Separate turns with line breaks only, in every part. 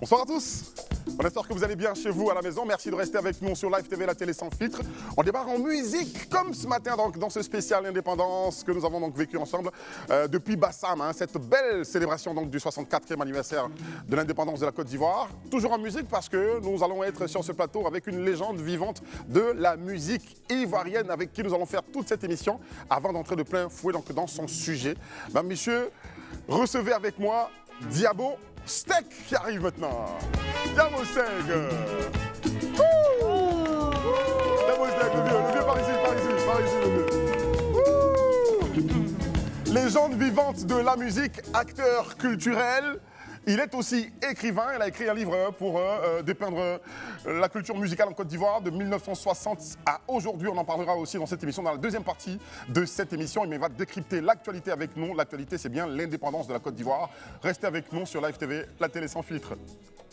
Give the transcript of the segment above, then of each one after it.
Bonsoir à tous. On espère que vous allez bien chez vous à la maison. Merci de rester avec nous sur Live TV, la télé sans filtre. On démarre en musique comme ce matin donc, dans ce spécial indépendance que nous avons donc vécu ensemble depuis Bassam, hein, cette belle célébration donc, du 64e anniversaire de l'indépendance de la Côte d'Ivoire. Toujours en musique parce que nous allons être sur ce plateau avec une légende vivante de la musique ivoirienne avec qui nous allons faire toute cette émission avant d'entrer de plein fouet donc, dans son sujet. Monsieur, recevez avec moi Diabo Steak qui arrive maintenant. Diabo Steak. Diabo Steak, le vieux par ici, le vieux. Légende vivante de la musique, acteur culturel. Il est aussi écrivain, il a écrit un livre pour dépeindre la culture musicale en Côte d'Ivoire de 1960 à aujourd'hui. On en parlera aussi dans cette émission, dans la deuxième partie de cette émission. Il va décrypter l'actualité avec nous. L'actualité, c'est bien l'indépendance de la Côte d'Ivoire. Restez avec nous sur Live TV, la télé sans filtre.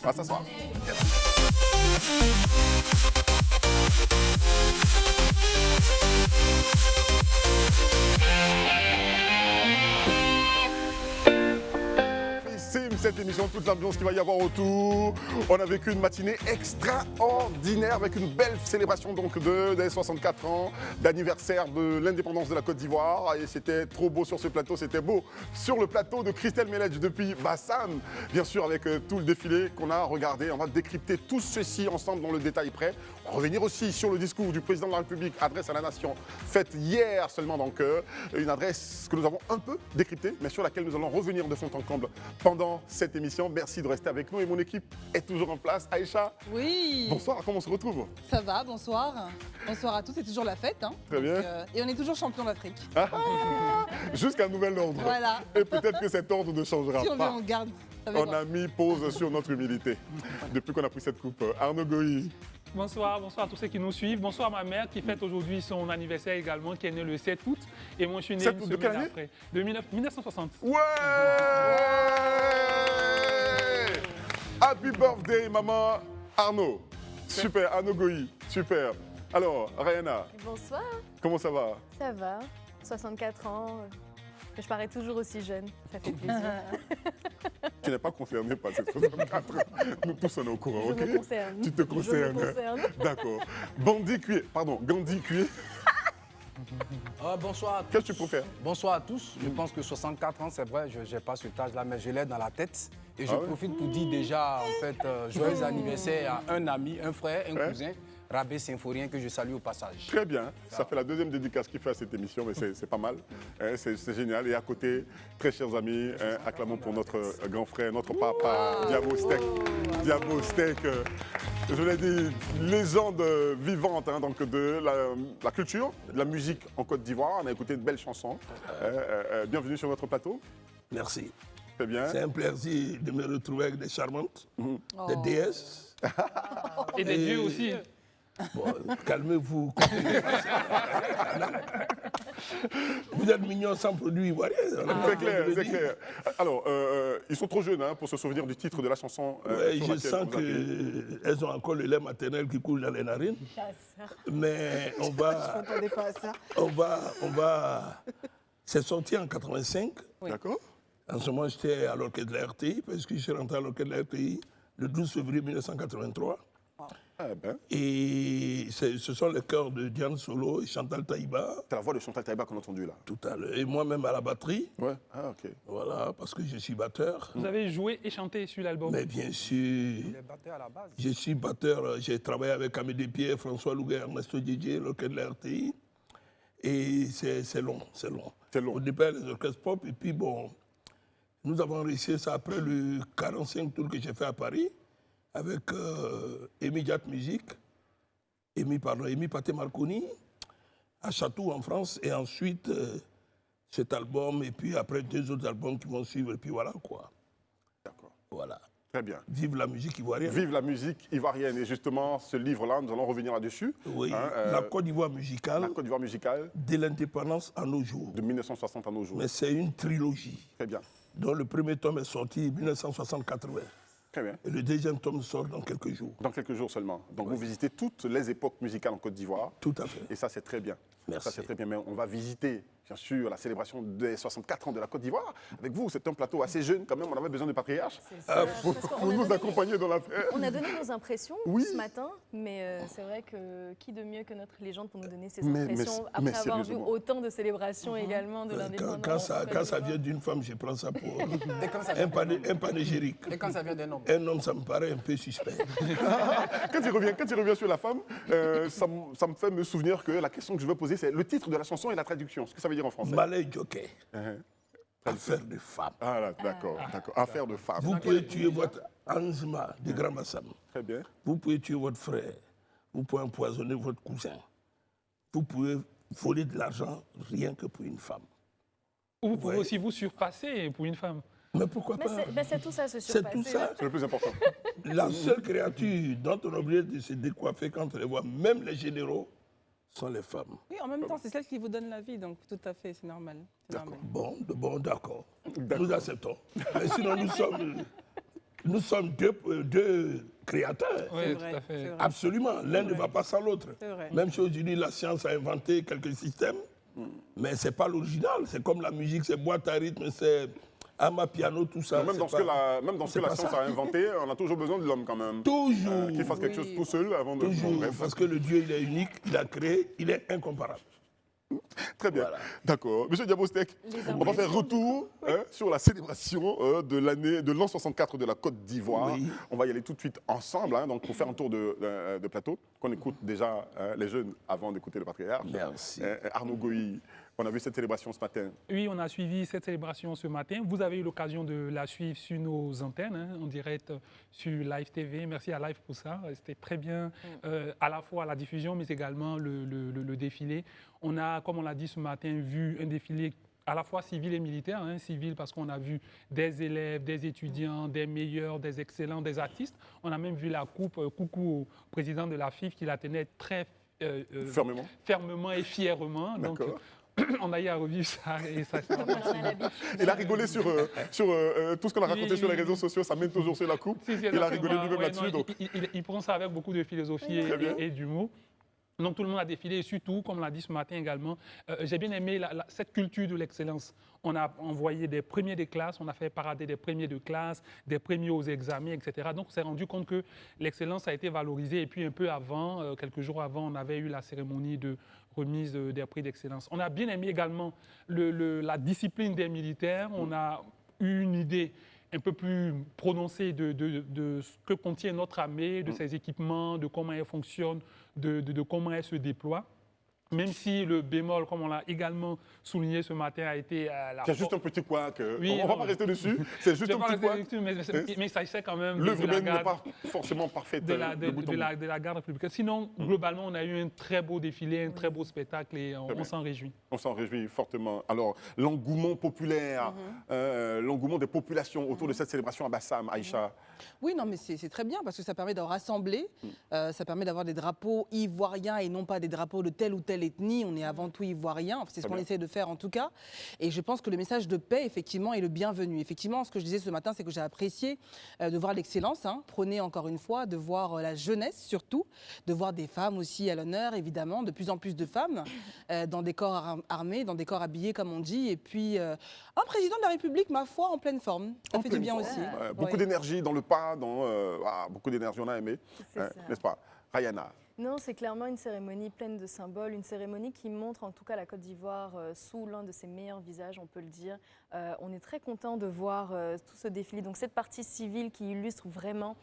On va s'asseoir. Cette émission, toute l'ambiance qu'il va y avoir autour. On a vécu une matinée extraordinaire avec une belle célébration donc des 64 ans d'anniversaire de l'indépendance de la Côte d'Ivoire. Et c'était trop beau sur ce plateau, c'était beau sur le plateau de Christelle Meledj depuis Bassam. Bien sûr, avec tout le défilé qu'on a regardé. On va décrypter tout ceci ensemble dans le détail près. On va revenir aussi sur le discours du président de la République, adresse à la nation, faite hier seulement. Donc une adresse que nous avons un peu décryptée, mais sur laquelle nous allons revenir de fond en comble pendant cette émission. Merci de rester avec nous et mon équipe est toujours en place. Aïcha.
Oui.
Bonsoir, comment on se retrouve?
Ça va, bonsoir. Bonsoir à tous, c'est toujours la fête. Hein.
Très bien.
Et on est toujours champion d'Afrique.
Jusqu'à nouvel ordre.
Voilà.
Et peut-être que cet ordre ne changera
Si on
pas.
vient, on garde.
On a mis pause sur notre humilité depuis qu'on a pris cette coupe. Arnaud Goï.
Bonsoir, bonsoir à tous ceux qui nous suivent. Bonsoir à ma mère qui fête aujourd'hui son anniversaire également, qui est née le 7 août. Et moi, je suis né une semaine après. De 1960.
Ouais. Happy birthday, maman Arnaud. Super, Arnaud Goï. Super. Alors, Rayana.
Bonsoir.
Comment ça va?
Ça va. 64 ans. Je parais toujours aussi jeune. Ça fait plaisir.
Tu n'es pas concerné par ces 64 ans. Nous tous on est au courant,
Je
ok?
me concerne.
Tu te concernes.
Je me concerne.
D'accord. Bandit cuit. Pardon, Gandhi cuit.
Bonsoir à tous.
Qu'est-ce que tu préfères?
Bonsoir à tous. Je pense que 64 ans, c'est vrai, je n'ai pas cet âge-là, mais je l'ai dans la tête. Et je profite pour dire déjà, en fait, joyeux anniversaire à un ami, un frère, un cousin, Rabé Symphorien, que je salue au passage.
Très bien. Ça fait la deuxième dédicace qu'il fait à cette émission, mais c'est pas mal. C'est génial. Et à côté, très chers amis, acclamons pour notre grand frère, notre papa, Diabo Steak. Diabo Steak. Je l'ai dit, légende vivante hein, donc de la culture, de la musique en Côte d'Ivoire. On a écouté de belles chansons. Bienvenue sur votre plateau.
Merci.
Très bien.
C'est un plaisir de me retrouver avec des charmantes, des déesses.
Et des dieux aussi.
Bon, calmez-vous. Vous êtes mignons sans produit ivoirien.
C'est clair, c'est clair. Alors, ils sont trop jeunes hein, pour se souvenir du titre de la chanson.
Ouais, je sens qu'elles ont encore le lait maternel qui coule dans les narines. Mais on va... C'est sorti en 85.
Oui. D'accord.
En ce moment, j'étais à l'orchestre de la RTI, parce que je suis rentré à l'orchestre de la RTI le 12 février 1983.
Ah ben.
Et ce sont les chœurs de Diane Solo et Chantal Taïba.
C'est la voix de Chantal Taïba qu'on a entendue là.
Tout à l'heure. Et moi-même à la batterie.
Ouais. Ah, ok.
Voilà, parce que je suis batteur.
Vous avez joué et chanté sur l'album?
Mais bien sûr.
Il est batteur à la base.
Je suis batteur. J'ai travaillé avec Amédée Pierre, François Louga, Ernesto Didier, l'orchestre de la RTI. Et c'est long, c'est long.
C'est long.
Au départ, les orchestres pop. Et puis bon, nous avons réussi ça après le 45 tours que j'ai fait à Paris. Avec Amy Jat Music, Amy Paté Marconi, à Château en France, et ensuite cet album, et puis après 2 autres albums qui vont suivre, et puis voilà quoi.
D'accord.
Voilà.
Très bien.
Vive la musique ivoirienne.
Vive la musique ivoirienne. Et justement, ce livre-là, nous allons revenir là-dessus.
Oui,
hein,
la Côte d'Ivoire musicale.
La Côte d'Ivoire musicale.
De l'indépendance à nos jours.
De 1960 à nos jours.
Mais c'est une trilogie.
Très bien.
Dont le premier tome est sorti en 1960-80.
Très bien.
Et le deuxième tome sort dans quelques jours.
Dans quelques jours seulement. Donc vous visitez toutes les époques musicales en Côte d'Ivoire.
Tout à fait.
Et ça, c'est très bien.
Merci.
Ça, c'est très bien. Mais on va visiter bien sûr, la célébration des 64 ans de la Côte d'Ivoire. Avec vous, c'est un plateau assez jeune quand même, on avait besoin de patriarches. Pour nous accompagner dans l'affaire.
On a donné nos impressions ce matin, mais c'est vrai que qui de mieux que notre légende pour nous donner ses impressions après avoir vu autant de célébrations également de l'indépendance.
Quand ça vient d'une femme, je prends ça pour un panégyrique.
Et quand ça vient d'un homme?
Un homme, ça me paraît un peu suspect.
Quand il revient sur la femme, ça me fait me souvenir que la question que je veux poser, c'est le titre de la chanson et la traduction. Ce que ça veut dire en français.
Malay Jockey. Affaire de femme.
Ah là, d'accord. Affaire de femme.
Vous pouvez tuer votre Anzima de Grand Massam.
Très bien.
Vous pouvez tuer votre frère. Vous pouvez empoisonner votre cousin. Vous pouvez voler de l'argent rien que pour une femme.
Ou vous pouvez aussi vous surpasser pour une femme.
Mais pourquoi pas?
C'est tout ça, se surpasser.
C'est tout ça.
C'est le plus important.
La seule créature dont on est obligé de se décoiffer quand on les voit, même les généraux, sont les femmes.
Oui, en même temps, c'est celle qui vous donne la vie, donc tout à fait, c'est normal.
Bon, d'accord. Nous acceptons. Mais sinon, nous sommes deux créateurs.
Oui, tout à fait.
Absolument. L'un ne va pas sans l'autre.
Vrai.
Même chose, aujourd'hui, la science a inventé quelques systèmes, mais ce n'est pas l'original. C'est comme la musique, c'est boîte à rythme, c'est piano, tout ça.
Même dans ce que la science a inventé, on a toujours besoin de l'homme quand même.
Toujours.
Qu'il fasse quelque chose tout seul avant de...
Toujours. Parce que le Dieu, il est unique, il a créé, il est incomparable.
Très bien. Voilà. D'accord. Monsieur Diabostek, on va faire retour sur la célébration de l'an 64 de la Côte d'Ivoire. Oui. On va y aller tout de suite ensemble, donc pour faire un tour de plateau, qu'on écoute déjà les jeunes avant d'écouter le patriarche.
Merci.
Arnaud Goï, on a vu cette célébration ce matin.
Oui, on a suivi cette célébration ce matin. Vous avez eu l'occasion de la suivre sur nos antennes, en direct sur Live TV. Merci à Live pour ça. C'était très bien, à la fois la diffusion, mais également le défilé. On a, comme on l'a dit ce matin, vu un défilé à la fois civil et militaire. Civil parce qu'on a vu des élèves, des étudiants, des meilleurs, des excellents, des artistes. On a même vu la coupe, coucou au président de la FIF qui la tenait très fermement et fièrement. Donc, on a eu à revivre ça et ça.
Il a rigolé sur tout ce qu'on a raconté sur les réseaux sociaux, ça mène toujours sur la coupe. Il a rigolé lui-même là-dessus.
Il prend ça avec beaucoup de philosophie et d'humour. Donc tout le monde a défilé et surtout, comme on l'a dit ce matin également, j'ai bien aimé cette culture de l'excellence. On a envoyé des premiers de classe, on a fait parader des premiers de classe, des premiers aux examens, etc. Donc on s'est rendu compte que l'excellence a été valorisée. Et puis un peu avant, quelques jours avant, on avait eu la cérémonie de remise des prix d'excellence. On a bien aimé également la discipline des militaires. On a eu une idée un peu plus prononcée de ce que contient notre armée, de ses équipements, de comment elle fonctionne, de comment elle se déploie. Même si le bémol, comme on l'a également souligné ce matin, a été
il y a juste un petit couac. Oui, on ne va pas rester dessus. C'est juste un petit couac.
Mais ça essaie quand même.
L'œuvre humaine n'est pas forcément parfaite.
De la garde républicaine. Sinon, globalement, on a eu un très beau défilé, un très beau spectacle et on s'en réjouit.
On s'en réjouit fortement. Alors, l'engouement populaire, l'engouement des populations autour de cette célébration à Bassam, Aïcha.
Oui, non, mais c'est très bien parce que ça permet de rassembler, ça permet d'avoir des drapeaux ivoiriens et non pas des drapeaux de telle ou telle ethnie. On est avant tout ivoirien, c'est ce qu'on essaie de faire en tout cas. Et je pense que le message de paix, effectivement, est le bienvenu. Effectivement, ce que je disais ce matin, c'est que j'ai apprécié de voir l'excellence, prônée encore une fois, de voir la jeunesse surtout, de voir des femmes aussi à l'honneur, évidemment, de plus en plus de femmes dans des corps armés, dans des corps habillés, comme on dit. Et puis, un président de la République, ma foi, en pleine forme. Ça fait du bien aussi.
Beaucoup d'énergie dans le pas, beaucoup d'énergie, on a aimé, n'est-ce pas, Rayana?
Non, c'est clairement une cérémonie pleine de symboles, une cérémonie qui montre en tout cas la Côte d'Ivoire sous l'un de ses meilleurs visages, on peut le dire. On est très content de voir tout ce défilé. Donc cette partie civile qui illustre vraiment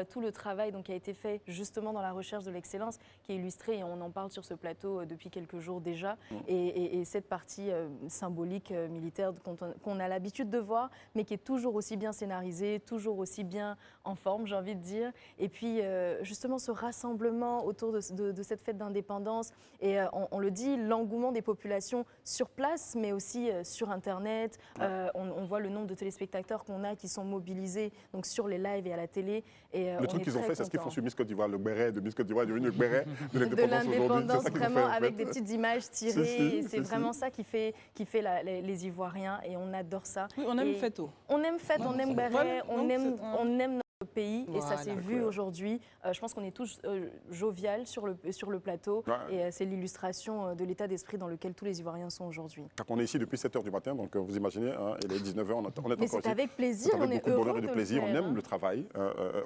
tout le travail qui a été fait justement dans la recherche de l'excellence, qui est illustré et on en parle sur ce plateau depuis quelques jours déjà. Et cette partie symbolique militaire qu'on a l'habitude de voir, mais qui est toujours aussi bien scénarisée, toujours aussi bien en forme, j'ai envie de dire. Et puis justement ce rassemblement autour de cette fête d'indépendance et on le dit, l'engouement des populations sur place mais aussi sur Internet. On voit le nombre de téléspectateurs qu'on a qui sont mobilisés donc sur les lives et à la télé. Et,
le truc qu'ils ont fait, c'est ce qu'ils font sur Miss Côte d'Ivoire. Le béret de Miss Côte d'Ivoire est devenu le béret de l'indépendance aujourd'hui. C'est ça
vraiment avec des petites images tirées. C'est vraiment ça qui fait les Ivoiriens et on adore ça.
Oui, on aime fête.
On aime fête, on aime béret, on aime pays et ça
Voilà.
s'est vu aujourd'hui. Je pense qu'on est tous jovial sur le plateau et c'est l'illustration de l'état d'esprit dans lequel tous les Ivoiriens sont aujourd'hui.
On est ici depuis 7 h du matin, donc vous imaginez, hein, il est 19 h, on est encore
Mais
ici.
c'est avec plaisir,
C'est avec
on est
beaucoup de bonheur
heureux
et de
de
plaisir,
le
on
faire,
aime le travail,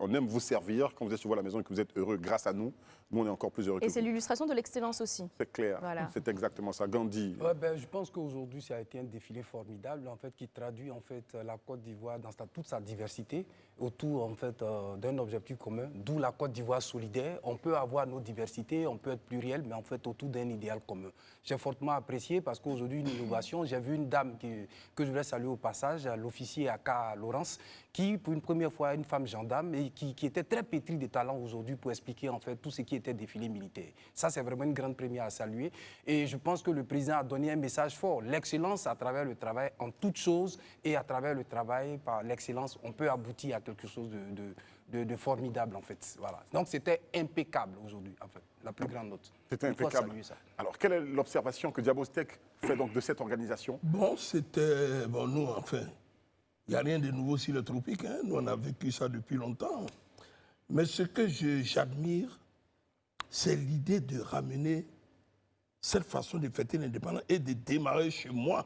on aime vous servir. Quand vous êtes chez vous à la maison et que vous êtes heureux grâce à nous, on est encore plus heureux que
Et
vous.
c'est l'illustration de l'excellence aussi.
C'est clair,
Voilà.
c'est exactement ça. Gandhi.
Ouais, ben, je pense qu'aujourd'hui, ça a été un défilé formidable, en fait, qui traduit en fait, la Côte d'Ivoire dans toute sa diversité, autour en fait, d'un objectif commun, d'où la Côte d'Ivoire solidaire. On peut avoir nos diversités, on peut être pluriel, mais en fait, autour d'un idéal commun. J'ai fortement apprécié parce qu'aujourd'hui, une innovation, j'ai vu une dame que je voulais saluer au passage, l'officier Aka Laurence, qui, pour une première fois, une femme gendarme, et qui était très pétrie de talent aujourd'hui pour expliquer en fait tout ce qui était défilé militaire. Ça, c'est vraiment une grande première à saluer. Et je pense que le président a donné un message fort. L'excellence à travers le travail en toutes choses et à travers le travail, par l'excellence, on peut aboutir à quelque chose de formidable, en fait. Voilà. Donc, c'était impeccable aujourd'hui, en fait. La plus grande note.
C'était
Il faut
impeccable.
saluer ça.
Alors, quelle est l'observation que Diabostec fait donc de cette organisation?
Bon, c'était... Bon, nous, enfin, il n'y a rien de nouveau sur le tropique. Hein. Nous, on a vécu ça depuis longtemps. Mais ce que j'admire, c'est l'idée de ramener cette façon de fêter l'indépendance et de démarrer chez moi,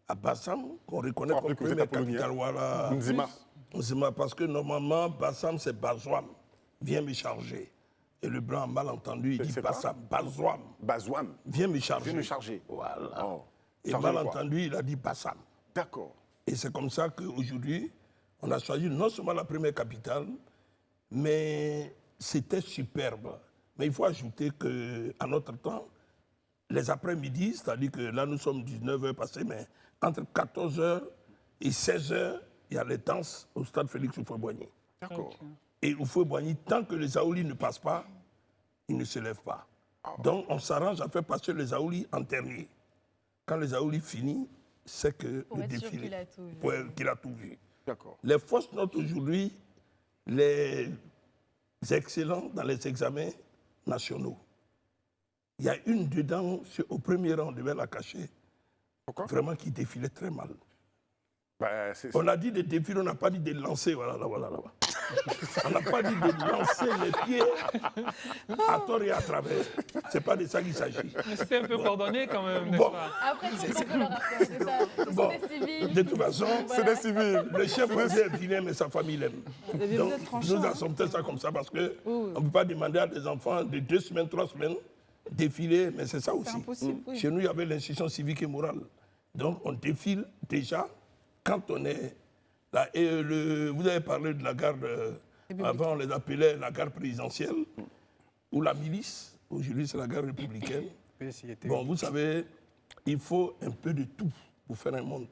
à Bassam, qu'on reconnaît comme
que vous êtes
première
Apollonien.
capitale. Voilà.
Nzima.
Nzima, parce que normalement, Bassam, c'est Bazouam. Viens me charger. Et le blanc a mal entendu, il dit
c'est quoi?
Bassam, Bazouam.
Bazouam.
Viens me charger.
Viens me charger.
Voilà.
Oh.
Et
Charger
mal
quoi?
entendu, il a dit Bassam.
D'accord.
Et c'est comme ça qu'aujourd'hui, on a choisi non seulement la première capitale, mais c'était superbe. Mais il faut ajouter qu'à notre temps, les après-midi, c'est-à-dire que là nous sommes 19 h passées, mais entre 14 h et 16 h, il y a les danses au stade Félix Houphouët-Boigny.
D'accord.
Et Houphouët-Boigny, tant que les Aoulis ne passent pas, ils ne se lèvent pas. Donc on s'arrange à faire passer les Aoulis en dernier. Quand les Aoulis finissent, c'est que
Pour
le
être sûr
défilé,
qu'il a tout vu.
qu'il a tout vu.
D'accord.
Les fausses notes aujourd'hui, les excellents dans les examens nationaux. Il y a une dedans, au premier rang, on devait la cacher.
Pourquoi?
Vraiment qui défilait très mal.
Ben,
On a dit de défiler, on n'a pas dit de lancer. Voilà, là, voilà, là. On n'a pas dit de lancer les pieds à tort et à travers. Ce n'est pas de ça qu'il s'agit.
Mais c'était un peu coordonné quand même, n'est-ce
Bon.
pas?
Après, c'est ce qu'on peut leur apprendre, c'est ça. Ce
Bon.
sont des civils.
De toute façon,
c'est des civils.
le chef policier est vilain, mais sa famille l'aime.
Mais vous
Donc,
êtes tranchant,
nous
hein.
acceptons ça comme ça parce qu'on ne peut pas demander à des enfants de 2 semaines, 3 semaines défiler, mais c'est ça aussi.
impossible, oui.
Chez nous, il y avait l'institution civique et morale. Donc, on défile déjà quand on est là. Et vous avez parlé de la garde, avant on les appelait la garde présidentielle ou la milice. Aujourd'hui, c'est la garde républicaine. Bon, vous savez, il faut un peu de tout pour faire un monde.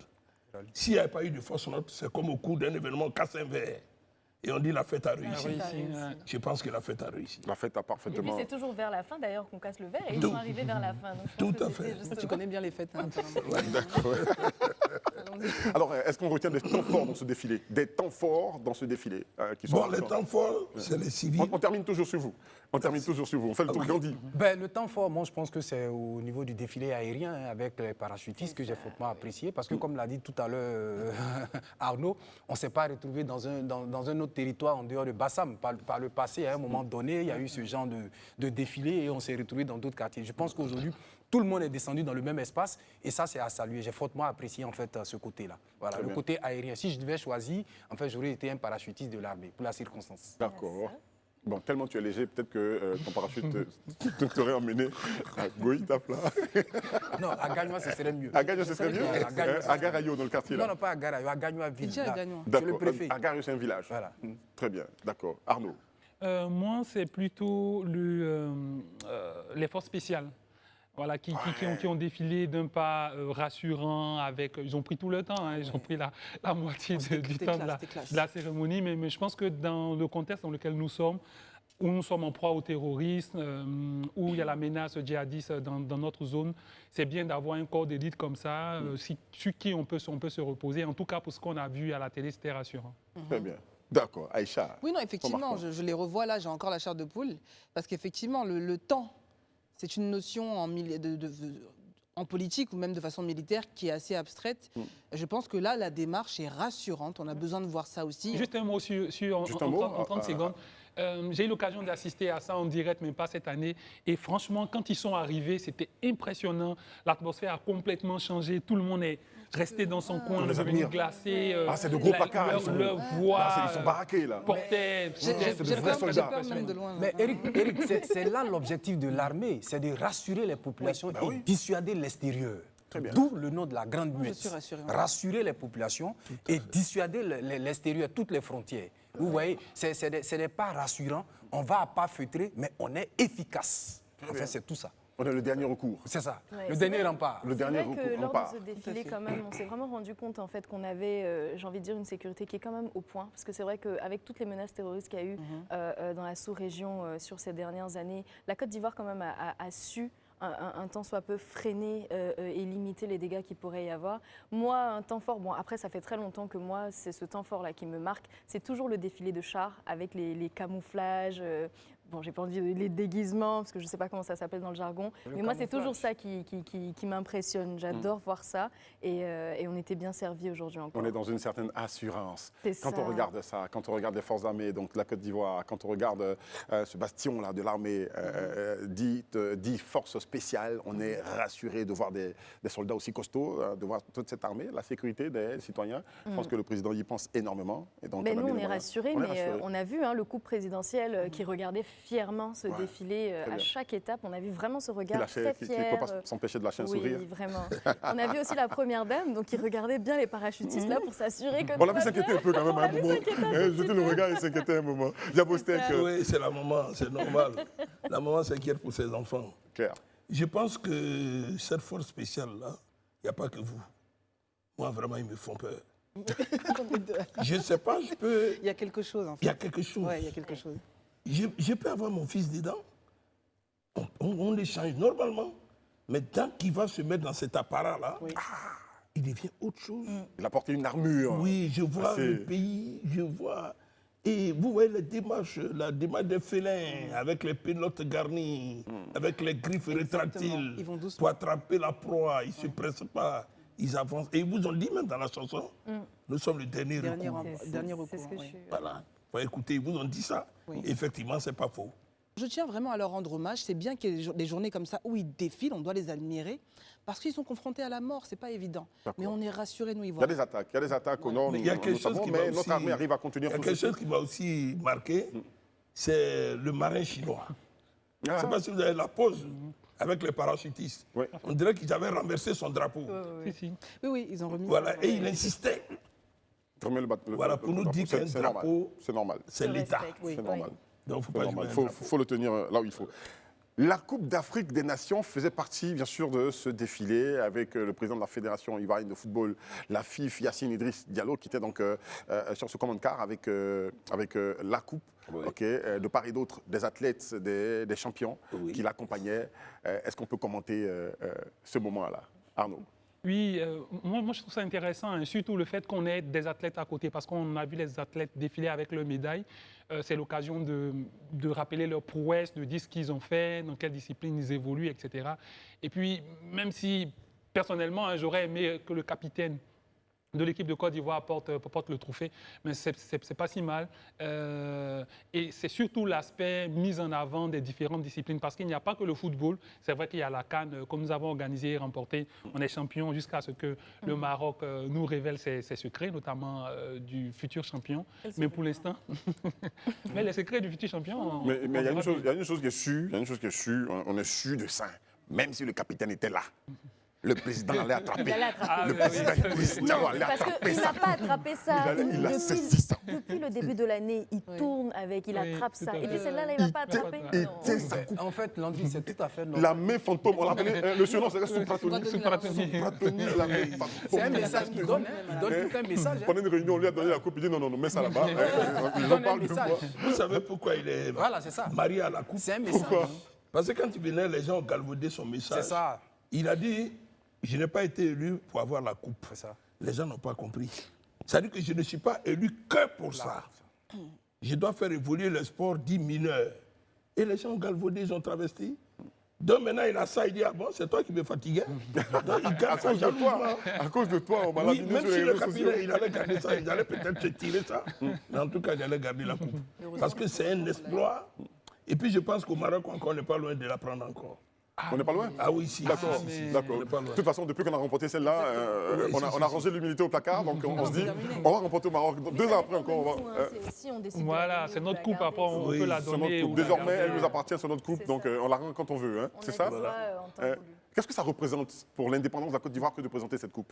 S'il n'y avait pas eu de force note, c'est comme au cours d'un événement casse un verre. Et on dit la fête a réussi. Je pense que la fête a réussi.
La fête a
Et puis
parfaitement.
c'est toujours vers la fin d'ailleurs qu'on casse le verre et ils
Tout.
sont arrivés vers la fin. Donc, je
Tout
pense que
à
c'était
fait.
justement-
Tu connais bien les fêtes. Hein,
D'accord. Alors, est-ce qu'on retient des temps forts dans ce défilé? Des temps forts dans ce défilé qui sont
Bon, les temps forts, c'est les civils.
On termine toujours sur vous. On termine toujours sur vous. On fait le tour de Gandhi.
Ben, le temps fort, moi, je pense que c'est au niveau du défilé aérien hein, avec les parachutistes que j'ai fortement apprécié. Parce que, comme l'a dit tout à l'heure Arnaud, on ne s'est pas retrouvé dans un autre territoire en dehors de Bassam. Par le passé, à un moment donné, il y a eu ce genre de défilé et on s'est retrouvé dans d'autres quartiers. Je pense qu'aujourd'hui, tout le monde est descendu dans le même espace et ça, c'est à saluer. J'ai fortement apprécié en fait ce côté-là. Voilà, le côté aérien. Si je devais choisir, en fait, j'aurais été un parachutiste de l'armée pour la circonstance.
D'accord. Bon, tellement tu es léger, peut-être que ton parachute t'aurait emmené à Goïtap, là.
Non, à Gagnoa, ce serait mieux.
À Gagnon, ce serait mieux?
À Gagnon,
À Garayo, dans le quartier,
Non,
là.
non, pas à Garayo, à Gagnoa ville.
Déjà à
là.
Gagnon.
C'est le
D'accord.
préfet.
À Garayo, c'est un village.
Voilà.
Très bien, d'accord. Arnaud.
Moi, c'est plutôt les forces spéciales. Voilà, qui ont défilé d'un pas rassurant. Ils ont pris tout le temps, hein, ils ont pris la moitié du temps de la cérémonie. Mais je pense que dans le contexte dans lequel nous sommes, où nous sommes en proie au terrorisme, où il y a la menace djihadiste dans notre zone, c'est bien d'avoir un corps d'élite comme ça, sur qui on peut se reposer. En tout cas, pour ce qu'on a vu à la télé, c'était rassurant.
Très bien. D'accord. Aïcha.
Oui, non, effectivement, je les revois là, j'ai encore la chair de poule, parce qu'effectivement, le temps, c'est une notion en politique ou même de façon militaire qui est assez abstraite. Je pense que là, la démarche est rassurante. On a besoin de voir ça aussi.
Juste un mot en 30 secondes. J'ai eu l'occasion d'assister à ça en direct, mais pas cette année. Et franchement, quand ils sont arrivés, c'était impressionnant. L'atmosphère a complètement changé. Tout le monde est resté dans son coin, devenu glacé.
C'est de gros pacards.
Leur voix
Ils sont baraqués, là.
portait...
J'ai peur même de loin.
Mais Eric, c'est là l'objectif de l'armée, c'est de rassurer les populations et dissuader l'extérieur. D'où le nom de la Grande Muette.
Je suis rassurée.
Rassurer les populations et dissuader l'extérieur, toutes les frontières. Vous voyez, ce n'est pas rassurant, on va à pas feutrer, mais on est efficace. Enfin, c'est tout ça.
On est le dernier recours.
C'est ça,
Ouais,
le
c'est
dernier
vrai.
rempart.
Le dernier
C'est vrai que lors
rempart.
de ce défilé, quand même, on s'est vraiment rendu compte en fait qu'on avait, j'ai envie de dire, une sécurité qui est quand même au point. Parce que c'est vrai qu'avec toutes les menaces terroristes qu'il y a eu dans la sous-région sur ces dernières années, la Côte d'Ivoire quand même a su un temps soit peu freiner et limiter les dégâts qu'il pourrait y avoir. Moi, un temps fort, bon après ça fait très longtemps que moi, c'est ce temps fort-là qui me marque, c'est toujours le défilé de chars avec les camouflages, bon j'ai pas envie de les déguisements parce que je sais pas comment ça s'appelle dans le jargon, mais moi c'est toujours ça qui m'impressionne, j'adore voir ça et on était bien servis aujourd'hui encore.
On est dans une certaine assurance.
C'est
Quand
ça.
on regarde ça, quand on regarde les forces armées, donc la Côte d'Ivoire, quand on regarde ce bastion-là de l'armée dit force spéciale, on est rassuré de voir des soldats aussi costauds, de voir toute cette armée, la sécurité des citoyens. Je pense que le président y pense énormément. Et donc,
Mais
on a
nous,
mis
on
les
est
moyens.
rassurés,
On est
mais
rassurés.
on a vu le couple présidentiel qui regardait fièrement ce défilé à chaque étape. On a vu vraiment ce regard très
Qui ne
fier.
peut pas s'empêcher de lâcher un
Oui,
sourire.
vraiment. On a vu aussi la première dame, donc il regardait bien les parachutistes là pour s'assurer que.
On l'a vu s'inquiéter un peu quand même à un moment. Jeter le regard et s'inquiéter un moment. Diabostek.
Oui, c'est la maman, c'est normal. La maman s'inquiète pour ses enfants.
Claire.
Je pense que cette force spéciale-là, il n'y a pas que vous. Moi, vraiment, ils me font peur. Je ne sais pas, je peux...
Il y a quelque chose, en fait.
Il y a quelque chose.
Ouais, il y a quelque chose.
Je peux avoir mon fils dedans. On échange normalement. Mais tant qu'il va se mettre dans cet apparat-là, il devient autre chose.
Il a porté une armure.
Oui, je vois
Assez-
le pays, je vois... Et vous voyez la démarche des félins, avec les pilotes garnis, avec les griffes rétractiles,
Ils vont doucement.
pour attraper la proie, ils ne se pressent pas, ils avancent. Et ils vous ont dit même dans la chanson, nous sommes le dernier recours.
Dernier recours.
C'est ce que
oui.
je suis.
Voilà. Faut écouter, ils vous ont dit ça.
Oui.
Effectivement, ce n'est pas faux.
Je tiens vraiment à leur rendre hommage. C'est bien qu'il y ait des journées comme ça où ils défilent, on doit les admirer, parce qu'ils sont confrontés à la mort, c'est pas évident. Mais on est rassurés, nous, y
Il y a
voir.
des attaques au nord,
Mais il y a
nous
quelque chose
savons,
qui
mais
m'a
notre
aussi-
armée arrive à contenir
Il y a
tout
quelque
ceci.
chose qui m'a aussi marqué, c'est le marin chinois. Je ne sais pas si vous avez la pause avec les parachutistes.
Oui.
On dirait qu'ils avaient renversé son drapeau.
Si, si.
Oui, ils ont remis
Voilà,
ça.
et il insistait.
Remets le
Voilà, pour nous dire qu'un
c'est normal.
drapeau,
C'est normal.
c'est
Se
l'État.
respecte,
C'est
oui.
normal.
Donc, il ne faut
C'est
pas
normal.
jouer
Il
un
faut le tenir là où il faut. La Coupe d'Afrique des Nations faisait partie, bien sûr, de ce défilé avec le président de la Fédération ivoirienne de football, la FIF, Yacine Idriss Diallo, qui était donc sur ce command car avec la Coupe, de part et d'autre, des athlètes, des champions qui l'accompagnaient. Est-ce qu'on peut commenter ce moment-là, Arnaud?
Oui, moi je trouve ça intéressant, hein, surtout le fait qu'on ait des athlètes à côté, parce qu'on a vu les athlètes défiler avec leurs médailles. C'est l'occasion de rappeler leurs prouesses, de dire ce qu'ils ont fait, dans quelle discipline ils évoluent, etc. Et puis, même si personnellement, hein, j'aurais aimé que le capitaine de l'équipe de Côte d'Ivoire porte le trophée, mais c'est pas si mal. Et c'est surtout l'aspect mise en avant des différentes disciplines, parce qu'il n'y a pas que le football. C'est vrai qu'il y a la CAN que nous avons organisée et remportée. On est champion jusqu'à ce que le Maroc nous révèle ses secrets, notamment du futur champion. Mais pour l'instant, mais les secrets du futur champion.
Mais il y a une chose qui est sûre, on est sûr de ça. Même si le capitaine était là, le président allait attraper.
Il allait attraper.
Le président Idriss Diallo allait
Parce
attraper
qu'il
ça.
n'a pas attrapé ça.
Il a saisi ça.
Depuis le début de l'année, il tourne avec, il
Oui,
attrape
tout
ça.
à
Et puis
fait.
celle-là, il ne va pas attraper.
Il
Non.
tient sa coupe.
En fait, Landry, c'est tout à fait normal.
La main fantôme, on l'appelait, le surnom c'était Soupratoni.
Soupratoni.
Soupratoni, la main
C'est
fantôme.
un message qu'il donne, hein. Il donne tout un message. hein.
Pendant une réunion, on lui a donné la coupe, il dit non, mets ça là-bas.
Il
Ils en
donne un
parlent de
message.
moi.
Vous savez pourquoi il est
Voilà, c'est ça.
marié à la coupe?
C'est un message.
Pourquoi?
Parce que quand il venait, les gens ont galvaudé son message.
C'est ça.
Il a dit, je n'ai pas été élu pour avoir la coupe.
C'est ça.
Les gens n'ont pas compris. C'est-à-dire que je ne suis pas élu que pour ça. Je dois faire évoluer le sport dit mineur. Et les gens ont galvaudé, ils ont travesti. Donc maintenant, il a ça, il dit, ah bon, c'est toi qui me fatiguais. Donc, il calme ça jalousement.
À cause de toi, on m'a
Oui,
laminé
même
sur
si
les
le
réseaux sociaux.
cabinet, il allait garder ça, il allait peut-être se tirer ça. Mais en tout cas, il allait garder la coupe. Parce que c'est un exploit. Et puis je pense qu'au Maroc, encore, on n'est pas loin de la prendre encore.
On n'est pas loin?
Ah oui, si.
D'accord, d'accord.
On n'est pas loin.
De toute façon, depuis qu'on a remporté celle-là, on a rangé l'humilité au placard, donc on se dit, on va remporter au Maroc. 2 ans après encore, on va...
C'est aussi, on décide de
Voilà,
la
c'est
gagner ou
notre
de
coupe,
la
après
garder.
on
Oui,
peut la
C'est notre
donner.
coupe.
ou la
Désormais,
garder.
elle nous appartient, c'est notre coupe,
C'est
donc
ça.
on la rend quand on veut, hein.
On
C'est
a
ça?
dit en temps voulu.
Qu'est-ce que ça représente pour l'indépendance de la Côte d'Ivoire que de présenter cette coupe?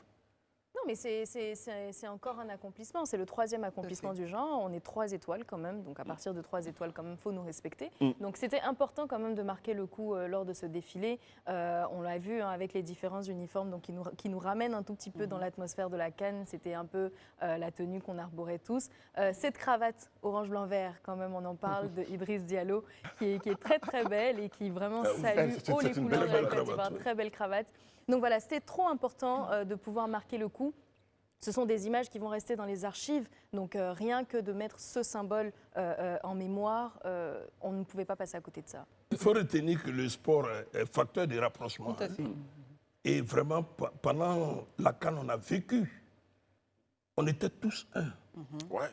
Non, mais c'est encore un accomplissement. C'est le 3e accomplissement du genre. On est 3 étoiles quand même. Donc, à partir de 3 étoiles, quand même, il faut nous respecter. Donc, c'était important quand même de marquer le coup lors de ce défilé. On l'a vu hein, avec les différents uniformes donc, qui nous ramènent un tout petit peu dans l'atmosphère de la Cannes. C'était un peu la tenue qu'on arborait tous. Cette cravate orange-blanc-vert, quand même, on en parle, de Idriss Diallo, qui est très, très belle et qui vraiment salue haut les
c'est une
couleurs de
belle
la Côte d'Ivoire.
cravate, oui.
Très belle cravate. Donc voilà, c'était trop important de pouvoir marquer le coup. Ce sont des images qui vont rester dans les archives. Donc rien que de mettre ce symbole en mémoire, on ne pouvait pas passer à côté de ça.
Il faut retenir que le sport est facteur de rapprochement.
Tout à fait.
Et vraiment, pendant la Cannes, on a vécu. On était tous un.
Ouais.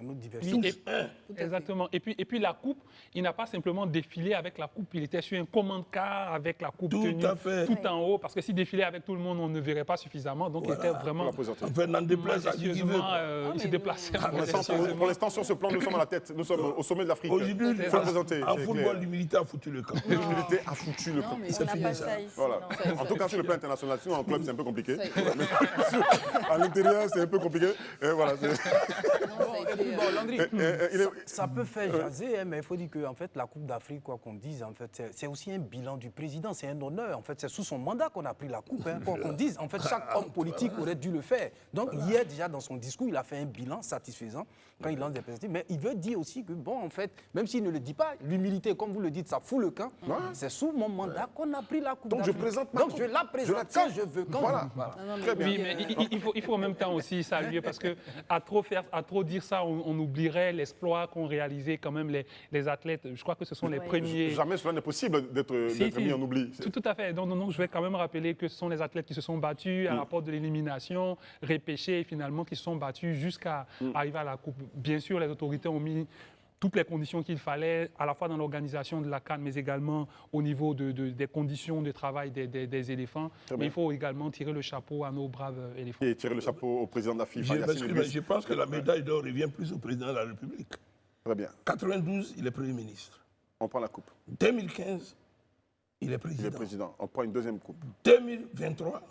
Nous
Oui,
diversifions.
et-
Tous un.
Exactement. Et puis la coupe, il n'a pas simplement défilé avec la coupe, il était sur un commande-car avec la coupe
Tout
tenue
à fait.
tout en haut, parce que s'il défilait avec tout le monde, on ne verrait pas suffisamment. Donc il était
Pour
vraiment
la présenter.
En fait, n'en déplaise à qui veut.
majestueusement,
quoi.
il s'est déplacé.
Pour l'instant, sur ce plan, nous sommes à la tête. Nous sommes au sommet de l'Afrique.
Aujourd'hui,
Il faut le présenter.
en
c'est
football,
clair.
l'humilité a foutu le camp.
L'humilité a foutu le camp.
C'est
on n'a
fini,
pas
ça.
ça ici.
Voilà.
non.
En tout cas, sur le plan international, sinon en club, c'est un peu compliqué.
Ça a été-
Mais à l'intérieur, c'est un peu compliqué. Et voilà.
Non, ça a été,
Bon, Landry,
il est-
ça peut faire jaser, hein, mais il faut dire que en fait, la Coupe d'Afrique, quoi qu'on dise, en fait, c'est aussi un bilan du président, c'est un honneur. En fait, c'est sous son mandat qu'on a pris la Coupe. Hein, quoi qu'on dise, en fait, chaque homme politique aurait dû le faire. Donc, hier, déjà, dans son discours, il a fait un bilan satisfaisant quand il lance des perspectives. Mais il veut dire aussi que, bon, en fait, même s'il ne le dit pas, l'humilité, comme vous le dites, ça fout le camp. C'est sous mon mandat qu'on a pris la Coupe
Donc, je
d'Afrique.
présente ma
Donc,
coupe.
je la présente
la
quand
tiens.
je veux. Quand
Voilà.
je veux. Voilà.
Non, non,
Très bien.
Oui, mais il faut en même temps aussi saluer parce que à trop dire ça, on oublierait l'exploit qu'ont réalisé quand même les athlètes. Je crois que ce sont les
Oui.
premiers.
Jamais cela n'est possible d'être mis en oubli.
Tout à fait. Donc, je vais quand même rappeler que ce sont les athlètes qui se sont battus à la porte de l'élimination, repêchés et finalement qui se sont battus jusqu'à arriver à la Coupe. Bien sûr, les autorités ont mis toutes les conditions qu'il fallait, à la fois dans l'organisation de la CAN, mais également au niveau des conditions de travail des éléphants.
Très
Mais
bien.
il faut également tirer le chapeau à nos braves éléphants.
Et tirer le chapeau au président de la FIFA, Yacine Idriss.
Je pense que la médaille d'or revient plus au président de la République.
Très bien.
92, il est Premier ministre.
On prend la coupe.
2015, il est
Il est
président.
président. On prend une deuxième coupe.
2023,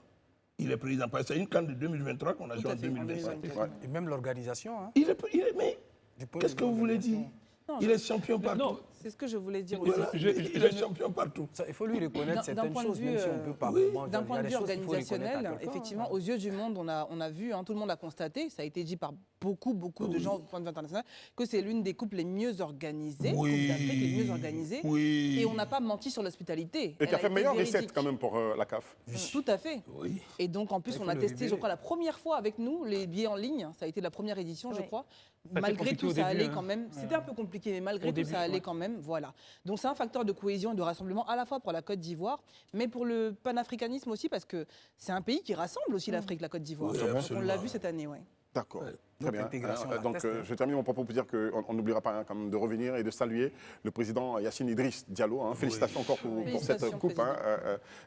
il est président. Parce que c'est une CAN de 2023 qu'on a joué en
à fait, en
2025.
2025.
Ouais.
Et même l'organisation. Hein,
Mais
du point
qu'est-ce
de
que
vue
vous voulez dire?
Non,
Il est champion partout.
Non,
C'est ce que je voulais dire aussi.
Voilà,
Je-
il est champion partout.
Ça, il faut lui reconnaître
D'un
certaines
point de
choses,
vue,
même si on ne peut pas.
oui,
Bon,
D'un
il y
point
a
de
des
vue
choses qu'il faut reconnaître à
organisationnel,
quelqu'un,
effectivement,
hein.
aux yeux du monde, on a vu, hein, tout le monde l'a constaté, ça a été dit par beaucoup de gens au point de vue international, que c'est l'une des coupes les mieux organisées,
Oui.
Coupe d'Afrique les mieux organisées.
Oui.
Et on n'a pas menti sur l'hospitalité.
Et qui a fait
été
meilleure
véridique.
recette quand même pour la CAF.
Tout à fait.
Oui.
Et donc, en plus,
Il
on
faut
a
le
testé, je
révéler.
crois, la première fois avec nous, les billets en ligne. Ça a été la première édition, je
Oui.
crois.
été
Malgré
compliqué
tout,
au
ça
début,
allait
hein.
quand même. C'était un peu compliqué, mais malgré
Au
tout,
début,
ça allait
ouais.
quand même. Voilà. Donc, c'est un facteur de cohésion et de rassemblement à la fois pour la Côte d'Ivoire, mais pour le panafricanisme aussi, parce que c'est un pays qui rassemble aussi l'Afrique, la Côte d'Ivoire.
Oui,
Donc, on
absolument.
l'a vu cette année, oui.
D'accord.
Ouais.
Très
Donc,
bien.
l'intégration, on la
Donc,
teste, hein.
je termine mon propos pour dire qu'on n'oubliera pas hein, quand même de revenir et de saluer le président Yacine Idriss Diallo. Hein. Félicitations encore pour cette
Félicitations,
coupe. Hein.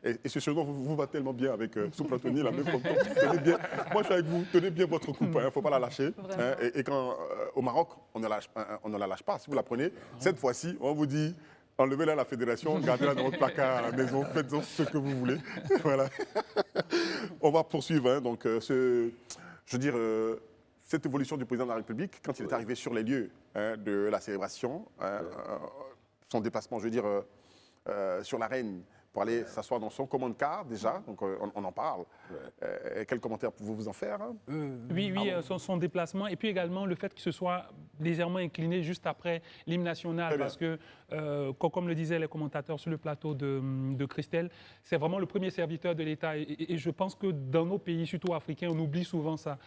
président.
Et ce surnom vous va tellement bien avec Souplatoni, la même tenez bien. Moi, je suis avec vous. Tenez bien votre coupe. Il ne faut pas la lâcher. Hein. Et quand au Maroc, on ne la lâche pas. Si vous la prenez, cette fois-ci, on vous dit. Enlevez-la à la fédération, gardez-la dans votre placard à la maison, faites-en ce que vous voulez. Voilà. On va poursuivre. Hein. Donc, je veux dire, cette évolution du président de la République, quand il est arrivé sur les lieux hein, de la célébration, hein, son déplacement, je veux dire, sur l'arène, pour aller s'asseoir dans son commande-car déjà, donc on en parle. Quel commentaire pouvez-vous en faire hein?
Oui, son déplacement et puis également le fait que ce soit légèrement incliné juste après l'hymne national parce que, comme le disaient les commentateurs sur le plateau de Christelle, c'est vraiment le premier serviteur de l'État. Et je pense que dans nos pays, surtout africains, on oublie souvent ça.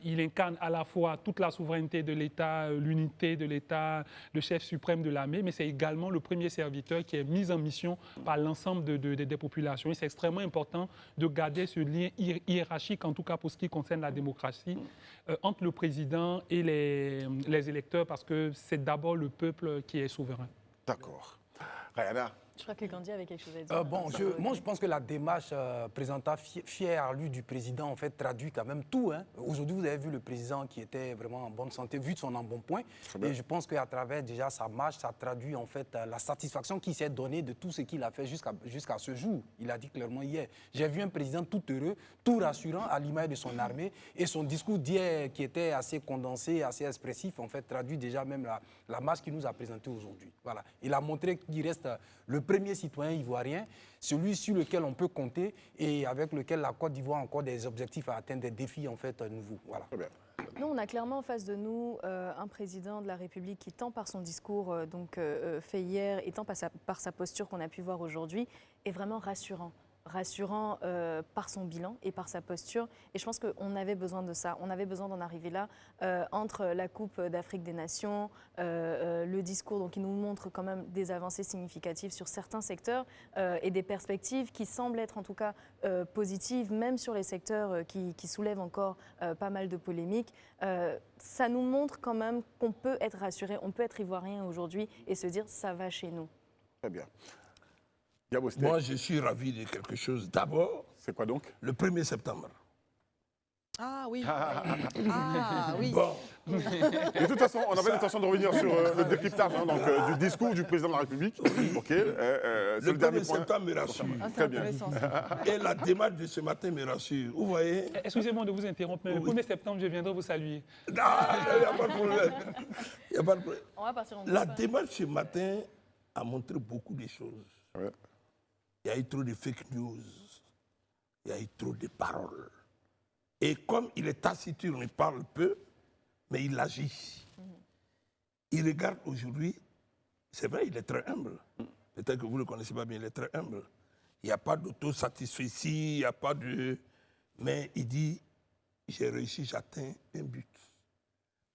Il incarne à la fois toute la souveraineté de l'État, l'unité de l'État, le chef suprême de l'armée, mais c'est également le premier serviteur qui est mis en mission par l'ensemble des populations. Et c'est extrêmement important de garder ce lien hiérarchique, en tout cas pour ce qui concerne la démocratie, entre le président et les électeurs, parce que c'est d'abord le peuple qui est souverain.
D'accord. Rayana.
Je crois que Gandhi avait quelque chose à dire.
Moi, je pense que la démarche présentée fière à lui du président, en fait, traduit quand même tout. Hein. Aujourd'hui, vous avez vu le président qui était vraiment en bonne santé, vu de son embonpoint. Et je pense qu'à travers déjà sa marche, ça traduit en fait la satisfaction qu'il s'est donnée de tout ce qu'il a fait jusqu'à ce jour. Il a dit clairement hier, j'ai vu un président tout heureux, tout rassurant à l'image de son armée. Et son discours d'hier, qui était assez condensé, assez expressif, en fait, traduit déjà même la marche qu'il nous a présentée aujourd'hui. Voilà. Il a montré qu'il reste le premier citoyen ivoirien, celui sur lequel on peut compter et avec lequel la Côte d'Ivoire a encore des objectifs à atteindre, des défis en fait nouveaux. Voilà.
Nous, on a clairement en face de nous un président de la République qui, tant par son discours fait hier et tant par sa posture qu'on a pu voir aujourd'hui, est vraiment rassurant par son bilan et par sa posture. Et je pense qu'on avait besoin de ça. On avait besoin d'en arriver là. Entre la Coupe d'Afrique des Nations, le discours donc, qui nous montre quand même des avancées significatives sur certains secteurs et des perspectives qui semblent être en tout cas positives, même sur les secteurs qui soulèvent encore pas mal de polémiques. Ça nous montre quand même qu'on peut être rassuré, on peut être ivoirien aujourd'hui et se dire ça va chez nous.
Très bien.
Moi, je suis ravi de quelque chose. D'abord,
c'est quoi donc?
Le 1er septembre.
Ah oui. Ah oui.
Bon.
De toute façon, on avait l'intention de revenir sur le décryptage du discours du président de la République. OK.
Le 1er septembre me rassure.
Très bien.
Et la démarche de ce matin me rassure. Vous voyez?
Excusez-moi de vous interrompre, mais le 1er septembre, je viendrai vous saluer.
Non, il n'y a pas de problème. Il n'y a pas de problème.
On va partir en
La démarche ce matin a montré beaucoup de choses.
Ouais.
Il y a eu trop de fake news. Il y a eu trop de paroles. Et comme il est taciturne, il parle peu, mais il agit. Il regarde aujourd'hui, c'est vrai, il est très humble. Peut-être que vous ne le connaissez pas bien, il est très humble. Il n'y a pas d'autosatisfaction, il n'y a pas de... Mais il dit, j'ai réussi, j'atteins un but.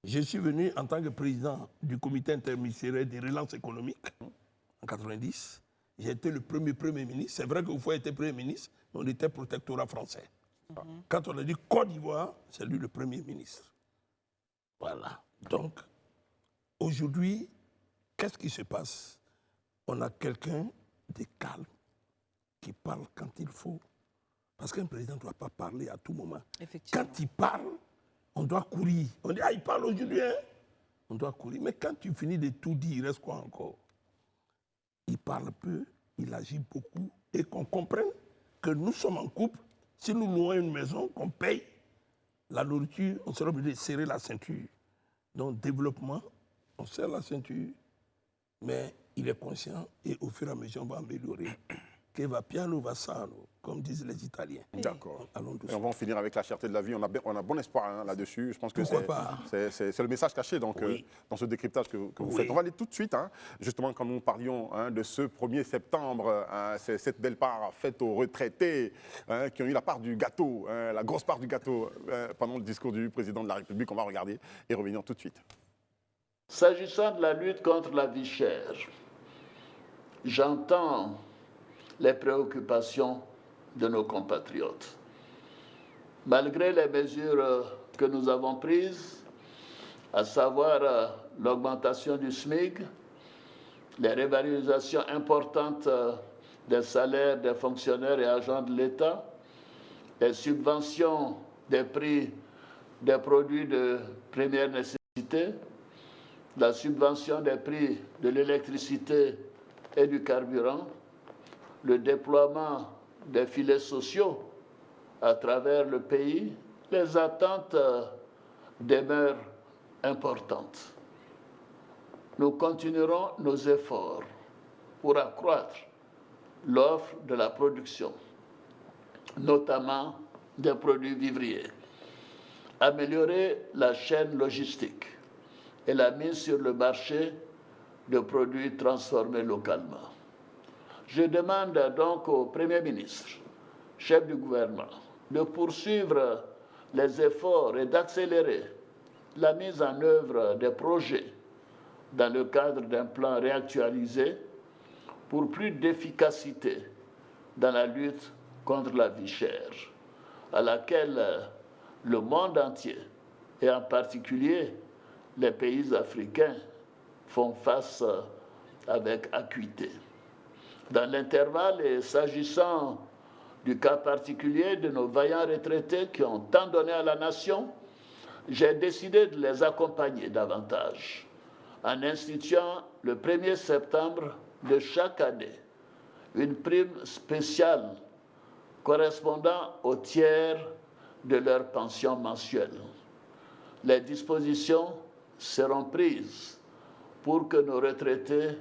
Je suis venu en tant que président du comité interministériel de relance économique en 1990. J'ai été le premier ministre. C'est vrai que vous été premier ministre, mais on était protectorat français. Quand on a dit Côte d'Ivoire, c'est lui le premier ministre. Voilà. Donc, aujourd'hui, qu'est-ce qui se passe? On a quelqu'un de calme qui parle quand il faut. Parce qu'un président ne doit pas parler à tout moment. Quand il parle, on doit courir. On dit, ah, il parle aujourd'hui, hein? On doit courir. Mais quand tu finis de tout dire, il reste quoi encore? Il parle peu, il agit beaucoup, et qu'on comprenne que nous sommes en couple. Si nous louons une maison, qu'on paye la nourriture, on sera obligé de serrer la ceinture. Donc, développement, on serre la ceinture, mais il est conscient et au fur et à mesure, on va améliorer. Que va piano, va sano, comme disent les Italiens.
D'accord.
Allons
Et on va en finir avec la cherté de la vie. On a bon espoir là-dessus. Je pense que c'est le message caché donc, dans ce décryptage que vous faites. On va aller tout de suite, justement, quand nous parlions de ce 1er septembre, c'est cette belle part faite aux retraités qui ont eu la part du gâteau, la grosse part du gâteau pendant le discours du président de la République. On va regarder et revenir tout de suite.
S'agissant de la lutte contre la vie chère, j'entends les préoccupations de nos compatriotes. Malgré les mesures que nous avons prises, à savoir l'augmentation du SMIC, les revalorisations importantes des salaires des fonctionnaires et agents de l'État, les subventions des prix des produits de première nécessité, la subvention des prix de l'électricité et du carburant, le déploiement des filets sociaux à travers le pays, les attentes demeurent importantes. Nous continuerons nos efforts pour accroître l'offre de la production, notamment des produits vivriers, améliorer la chaîne logistique et la mise sur le marché de produits transformés localement. Je demande donc au Premier ministre, chef du gouvernement, de poursuivre les efforts et d'accélérer la mise en œuvre des projets dans le cadre d'un plan réactualisé pour plus d'efficacité dans la lutte contre la vie chère, à laquelle le monde entier, et en particulier les pays africains, font face avec acuité. Dans l'intervalle, et s'agissant du cas particulier de nos vaillants retraités qui ont tant donné à la nation, j'ai décidé de les accompagner davantage en instituant le 1er septembre de chaque année une prime spéciale correspondant au tiers de leur pension mensuelle. Les dispositions seront prises pour que nos retraités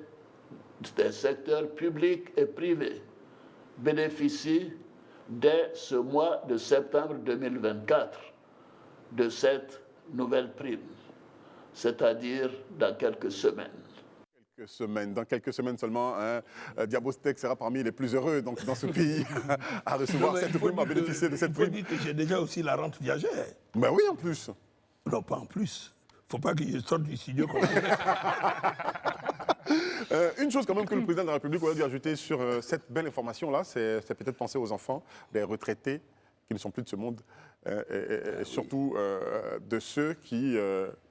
des secteurs publics et privés bénéficient dès ce mois de septembre 2024 de cette nouvelle prime, c'est-à-dire dans quelques semaines.
Dans quelques semaines seulement, Diabostek sera parmi les plus heureux donc, dans ce pays à recevoir cette prime, à bénéficier de cette prime.
Il faut dire que j'ai déjà aussi la rente viagère.
Ben oui, en plus.
Non, pas en plus. Il ne faut pas que je sorte du studio comme ça.
Une chose quand même que le président de la République aurait dû ajouter sur cette belle information-là, c'est peut-être penser aux enfants des retraités qui ne sont plus de ce monde, et surtout de ceux qui,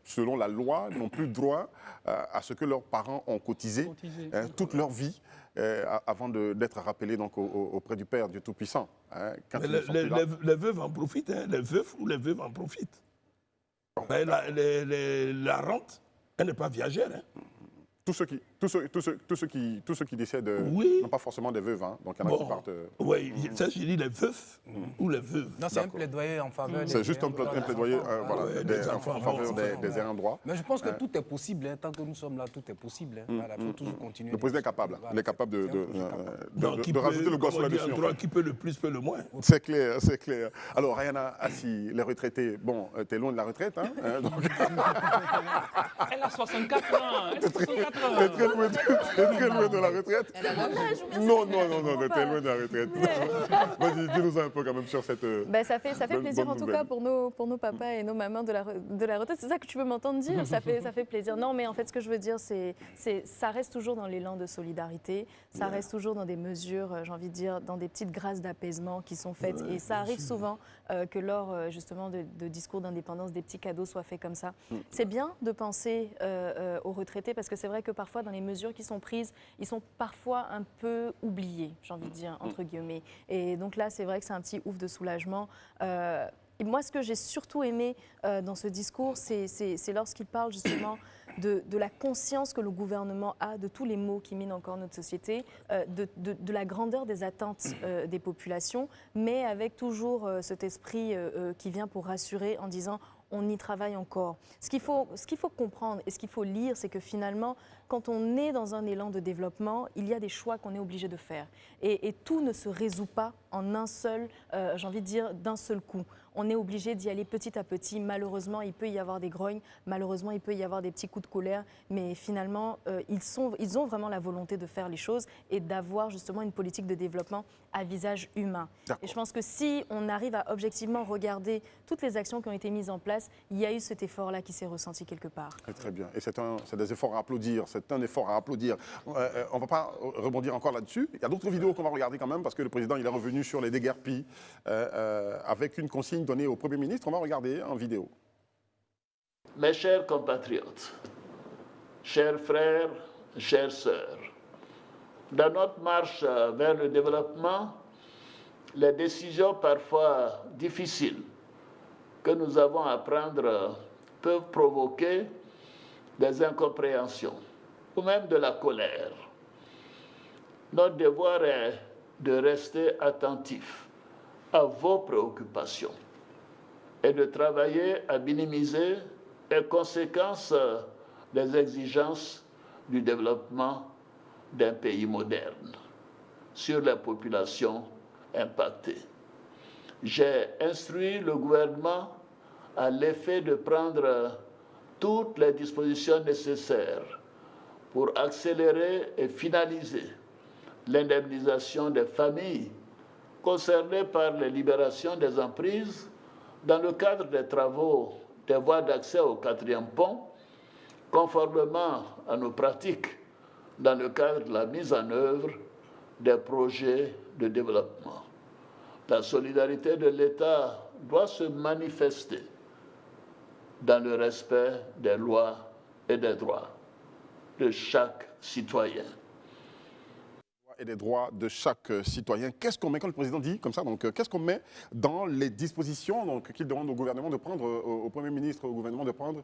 selon la loi, n'ont plus droit à ce que leurs parents ont cotisé toute leur vie avant d'être rappelés donc, auprès du Père, Dieu Tout-Puissant.
Les veuves en profitent, hein, les veufs ou les veuves en profitent. Mais la rente, elle n'est pas viagère. Hein.
Tous ceux qui décèdent n'ont pas forcément des veuves, hein, donc il y en a qui partent.
Oui, ça je dis les veufs ou les veuves.
Non, c'est un plaidoyer en faveur des
C'est juste un plaidoyer en faveur des ayants droit.
Mais je pense que tout est possible, hein, tant que nous sommes là, tout est possible. Hein. Voilà, il faut toujours continuer.
Le président est capable, il est capable de rajouter le gosse là-dessus.
Qui peut le plus, peut le moins.
C'est clair, c'est clair. Alors, Rayana Assi, les retraités, bon, t'es loin de la retraite, hein, donc...
Elle a 64 ans.
T'es très loin de la retraite. Non, t'es loin de la retraite. Vas-y, dis-nous un peu quand même sur cette.
Ça fait plaisir en tout cas pour nos papas et nos mamans de la retraite. C'est ça que tu veux m'entendre dire. Ça fait plaisir. Non, mais en fait, ce que je veux dire, c'est ça reste toujours dans l'élan de solidarité. Ça reste toujours dans des mesures, j'ai envie de dire, dans des petites grâces d'apaisement qui sont faites. Et ça arrive souvent que lors justement de discours d'indépendance, des petits cadeaux soient faits comme ça. C'est bien de penser aux retraités parce que c'est vrai que parfois dans les mesures qui sont prises, ils sont parfois un peu oubliés, j'ai envie de dire, entre guillemets. Et donc là, c'est vrai que c'est un petit ouf de soulagement. Et moi, ce que j'ai surtout aimé dans ce discours, c'est lorsqu'il parle justement de la conscience que le gouvernement a de tous les maux qui minent encore notre société, de la grandeur des attentes des populations, mais avec toujours cet esprit qui vient pour rassurer en disant on y travaille encore. Ce qu'il faut comprendre et ce qu'il faut lire, c'est que finalement, quand on est dans un élan de développement, il y a des choix qu'on est obligé de faire. Et tout ne se résout pas en un seul, j'ai envie de dire, d'un seul coup. On est obligé d'y aller petit à petit. Malheureusement, il peut y avoir des grognes. Malheureusement, il peut y avoir des petits coups de colère. Mais finalement, ils ont vraiment la volonté de faire les choses et d'avoir justement une politique de développement à visage humain. Et je pense que si on arrive à objectivement regarder toutes les actions qui ont été mises en place, il y a eu cet effort-là qui s'est ressenti quelque part.
Très bien. Et c'est des efforts à applaudir. C'est un effort à applaudir. On ne va pas rebondir encore là-dessus. Il y a d'autres vidéos qu'on va regarder quand même parce que le président il est revenu sur les déguerpis avec une consigne donnée au Premier ministre. On va regarder en vidéo.
Mes chers compatriotes, chers frères, chères sœurs, dans notre marche vers le développement, les décisions parfois difficiles que nous avons à prendre peuvent provoquer des incompréhensions ou même de la colère. Notre devoir est de rester attentif à vos préoccupations et de travailler à minimiser les conséquences des exigences du développement d'un pays moderne sur les populations impactées. J'ai instruit le gouvernement à l'effet de prendre toutes les dispositions nécessaires pour accélérer et finaliser l'indemnisation des familles concernées par les libérations des emprises dans le cadre des travaux des voies d'accès au 4e pont, conformément à nos pratiques dans le cadre de la mise en œuvre des projets de développement. La solidarité de l'État doit se manifester dans le respect des lois et des droits de chaque citoyen.
Et des droits de chaque citoyen. Qu'est-ce qu'on met, quand le président dit comme ça, donc qu'est-ce qu'on met dans les dispositions qu'il demande au gouvernement de prendre, au Premier ministre, au gouvernement de prendre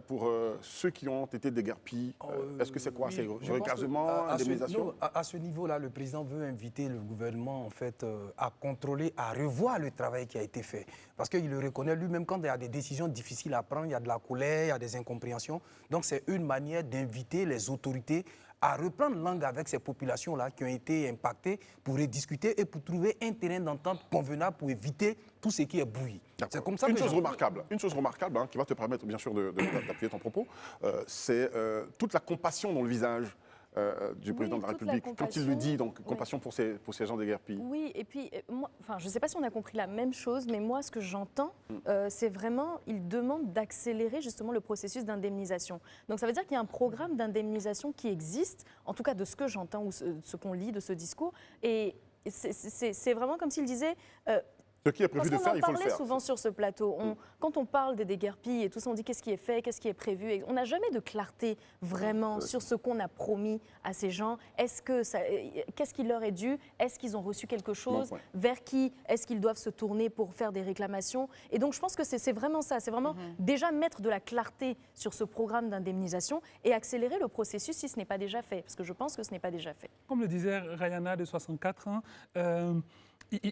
pour ceux qui ont été déguerpis? Est-ce que c'est quoi? C'est recasement, indemnisation?
À ce niveau-là, le président veut inviter le gouvernement en fait, à contrôler, à revoir le travail qui a été fait. Parce qu'il le reconnaît lui-même, quand il y a des décisions difficiles à prendre, il y a de la colère, il y a des incompréhensions. Donc c'est une manière d'inviter les autorités à reprendre langue avec ces populations-là qui ont été impactées pour rediscuter et pour trouver un terrain d'entente convenable pour éviter tout ce qui est brouillé. C'est comme ça
une chose remarquable hein, qui va te permettre bien sûr d'appuyer ton propos, c'est toute la compassion dans le visage du président de la République. Quand il le dit, donc compassion pour ces gens déguerpis.
Oui, et puis, moi, je ne sais pas si on a compris la même chose, mais moi, ce que j'entends, c'est vraiment, il demande d'accélérer justement le processus d'indemnisation. Donc, ça veut dire qu'il y a un programme d'indemnisation qui existe, en tout cas de ce que j'entends ou ce qu'on lit de ce discours, et c'est vraiment comme s'il disait...
Ce qui est prévu de faire, il faut le faire.
On parlait souvent sur ce plateau. Quand on parle des déguerpis et tout ça, on dit qu'est-ce qui est fait, qu'est-ce qui est prévu. Et on n'a jamais de clarté vraiment sur ce qu'on a promis à ces gens. Qu'est-ce qui leur est dû? Est-ce qu'ils ont reçu quelque chose? Vers qui est-ce qu'ils doivent se tourner pour faire des réclamations? Et donc je pense que c'est vraiment ça. C'est vraiment déjà mettre de la clarté sur ce programme d'indemnisation et accélérer le processus si ce n'est pas déjà fait. Parce que je pense que ce n'est pas déjà fait.
Comme le disait Rayana de 64 ans,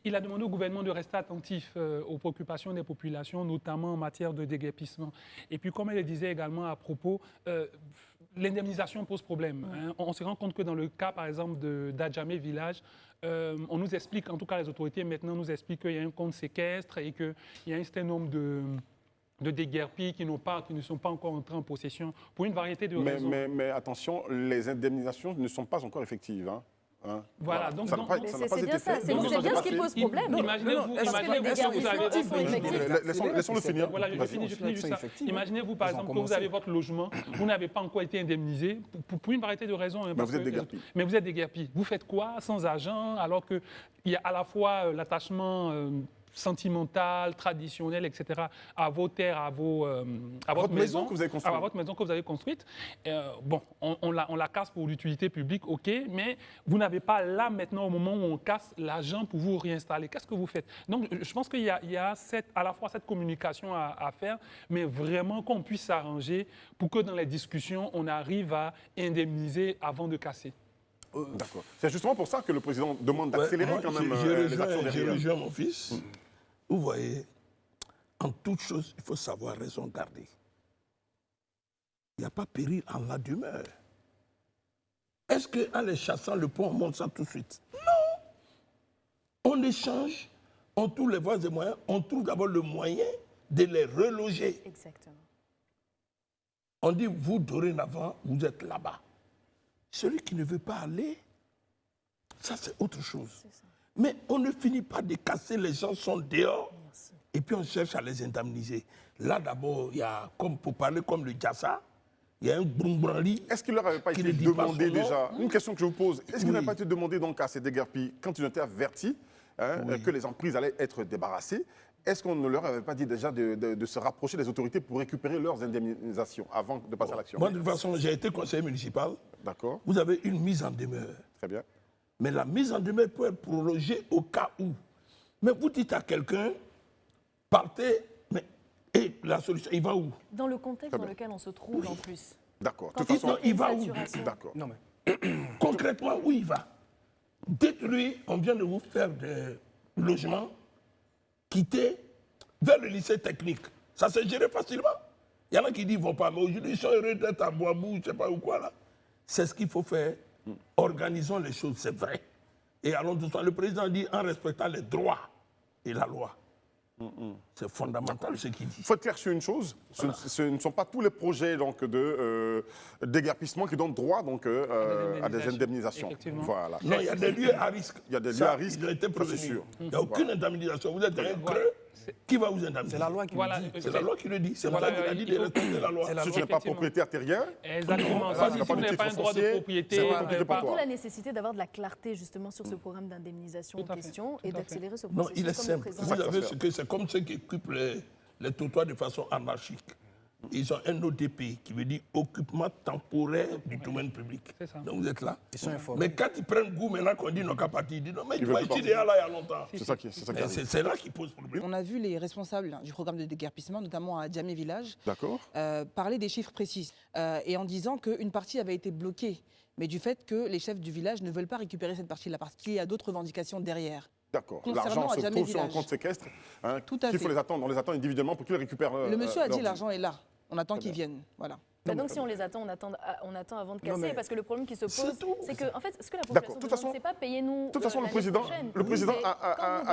il a demandé au gouvernement de rester attentif aux préoccupations des populations, notamment en matière de déguerpissement. Et puis, comme elle le disait également à propos, l'indemnisation pose problème. Hein. On se rend compte que dans le cas, par exemple, d'Adjamé Village, on nous explique, en tout cas les autorités maintenant nous expliquent qu'il y a un compte séquestre et qu'il y a un certain nombre de déguerpis qui ne sont pas encore entrés en possession pour une variété de raisons.
Mais attention, les indemnisations ne sont pas encore effectives. Hein.
Voilà, donc
c'est bien ça, c'est bien ce qui pose problème.
Imaginez-vous,
laissons-le finir.
Voilà, je finis juste ça. Imaginez-vous par exemple que vous avez votre logement, vous n'avez pas encore été indemnisé pour une variété de raisons.
Mais vous êtes déguerpi.
Mais vous êtes déguerpi. Vous faites quoi sans argent alors qu'il y a à la fois l'attachement sentimentale, traditionnelle, etc., à vos terres, à votre maison
que vous avez construite.
À votre maison que vous avez construite. Bon, on la casse pour l'utilité publique, ok, mais vous n'avez pas là, maintenant, au moment où on casse, l'argent pour vous réinstaller. Qu'est-ce que vous faites? Donc, je pense qu'il y a à la fois cette communication à faire, mais vraiment qu'on puisse s'arranger pour que dans les discussions, on arrive à indemniser avant de casser.
D'accord. C'est justement pour ça que le président demande d'accélérer quand même les actions derrière.
Je rejoins mon fils. Vous voyez, en toute chose, il faut savoir raison garder. Il n'y a pas péril en la demeure. Est-ce qu'en les chassant, le pont, on monte ça tout de suite? Non. On échange, on trouve les voies et moyens, on trouve d'abord le moyen de les reloger.
Exactement.
On dit, vous, dorénavant, vous êtes là-bas. Celui qui ne veut pas aller, ça c'est autre chose. Mais on ne finit pas de casser, les gens sont dehors. Merci. Et puis on cherche à les indemniser. Là d'abord, il y a, comme pour parler comme le Djassa, il y a un Brumbrali.
Est-ce qu'il leur avait pas été demandé déjà, une question que je vous pose, est-ce qu'il n'avait pas été demandé donc à ces déguerpis, quand ils ont été avertis que les emprises allaient être débarrassées, est-ce qu'on ne leur avait pas dit déjà de se rapprocher des autorités pour récupérer leurs indemnisations avant de passer à l'action?
Moi, de toute façon, j'ai été conseiller municipal.
D'accord.
Vous avez une mise en demeure.
Très bien.
Mais la mise en demeure peut être prolongée au cas où. Mais vous dites à quelqu'un, partez, mais et la solution, il va où?
Dans le contexte dans lequel on se trouve en plus.
D'accord.
De toute façon, il va où?
D'accord.
Concrètement, où il va? Dites-lui, on vient de vous faire des logements, quittez vers le lycée technique. Ça se gère facilement. Il y en a qui disent, ils ne vont pas, mais aujourd'hui, ils sont heureux d'être à Boabou, je ne sais pas où quoi là. C'est ce qu'il faut faire. Organisons les choses, c'est vrai. Et allons doucement. Le président dit en respectant les droits et la loi. C'est fondamental ce qu'il dit.
Il faut être clair sur une chose, ce ne sont pas tous les projets donc, de déguerpissement qui donnent droit donc, à des indemnisations. Voilà.
Non, il y a des lieux à risque.
Il y a des lieux à risque,
ils ont été
c'est
prévenus.
sûr.
Il n'y a aucune indemnisation. Vous êtes dans un creux, qui va vous indemniser?
C'est la loi qui le dit.
C'est la loi qui le dit. C'est la loi qui a dit de respecter la loi.
Si tu n'es pas propriétaire terrien,
exactement.
ça,
Si
tu n'as pas
vous
de
n'avez
titre
pas un droit de
foncier,
propriété,
c'est
vous
compliqué
n'avez
pour
pas...
toi.
D'où la nécessité d'avoir de la clarté justement sur ce programme d'indemnisation en question et d'accélérer ce
Non,
processus.
il est
comme le
simple.
président
Vous
l'a
avez
dit.
ce que c'est comme ceux qui occupent les trottoirs de façon anarchique. Ils ont un ODP qui veut dire occupement temporaire du domaine public.
C'est ça.
Donc vous êtes là.
Ils sont informés.
Mais quand ils prennent goût maintenant qu'on dit non qu'à partir, ils disent non mais
Ils
moi
veulent
je suis
pas.
déjà là il y a longtemps.
c'est ça qui arrive.
C'est là qui pose problème.
On a vu les responsables du programme de déguerpissement, notamment à Djamé Village,
D'accord.
parler des chiffres précis et en disant qu'une partie avait été bloquée, mais du fait que les chefs du village ne veulent pas récupérer cette partie-là parce qu'il y a d'autres revendications derrière.
D'accord.
Concernant
L'argent se
Djamé
trouve sur un
Village.
compte séquestre. Hein,
Tout à
qu'il faut
fait.
les attendre. On les attend individuellement pour qu'ils récupèrent.
Le monsieur a
leur
dit l'argent est là. On attend qu'ils viennent. Voilà.
Bah donc si on les attend, on attend avant de casser,
mais
parce que le problème qui se
c'est
pose,
tout.
c'est que en fait, ce que la
D'accord.
population
De toute façon-
demande, c'est pas payez-nous.
De toute façon, le
l'année
président
prochaine.
a
Quand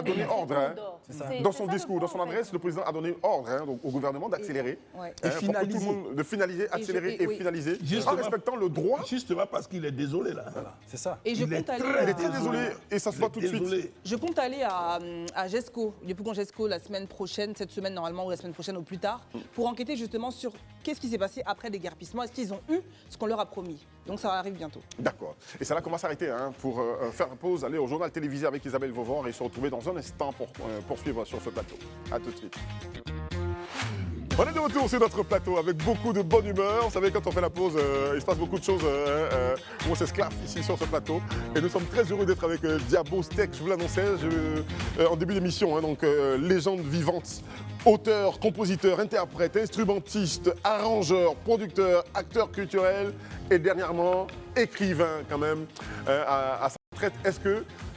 vous
donné
devez
ordre.
faire
Hein,
d'or.
dans
C'est
son
ça le
discours,
point,
dans son
en fait.
adresse, le président a donné ordre hein, donc, au gouvernement d'accélérer.
Ouais.
Pour que tout le
finaliser.
monde, de finaliser, accélérer et
oui.
finaliser, en
Justement.
respectant le droit.
Justement parce qu'il est désolé là.
C'est ça.
Et je
Il est
compte aller.
très
Il est très désolé et ça se voit tout de suite.
Désolé.
Je compte aller à GESCO, le plus grand GESCO, la semaine prochaine, cette semaine normalement, ou la semaine prochaine au plus tard, pour enquêter justement sur qu'est-ce qui s'est passé après les déguerpissement. Est-ce qu'ils ont eu ce qu'on leur a promis? Donc ça arrive bientôt.
D'accord. Et ça là commence à s'arrêter hein, pour faire pause, aller au journal télévisé avec Isabelle Vauvor et se retrouver dans un instant pour poursuivre sur ce plateau. A tout de suite. On est de retour sur notre plateau avec beaucoup de bonne humeur. Vous savez, quand on fait la pause, il se passe beaucoup de choses où on s'esclaffe ici sur ce plateau. Et nous sommes très heureux d'être avec Diabo Steak. Je vous l'annonçais en début d'émission. Hein, donc, légende vivante, auteur, compositeur, interprète, instrumentiste, arrangeur, producteur, acteur culturel et dernièrement écrivain quand même à sa retraite. Est-ce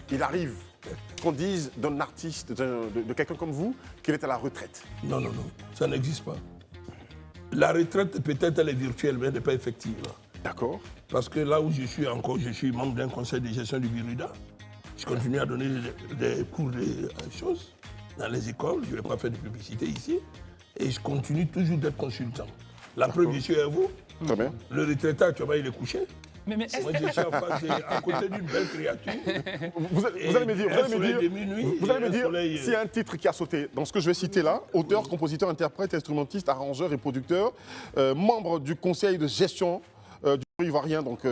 qu'il arrive qu'on dise d'un artiste, de quelqu'un comme vous, qu'il est à la retraite?
Non, non, non, ça n'existe pas. La retraite, peut-être, elle est virtuelle, mais elle n'est pas effective.
D'accord.
Parce que là où je suis encore, je suis membre d'un conseil de gestion du Biruda. Je continue à donner des cours de choses dans les écoles. Je ne vais pas faire de publicité ici. Et je continue toujours d'être consultant. La preuve, je suis à vous.
Très bien.
Le retraité, actuellement, il est couché.
Mais est-ce
Moi, je suis en face, à côté d'une belle créature.
Vous allez me dire,
un soleil de minuit
vous allez
et
me
un
dire
soleil,
s'il y a un titre qui a sauté dans ce que je vais citer là, auteur, compositeur, interprète, instrumentiste, arrangeur et producteur, membre du conseil de gestion du Ivoirien, donc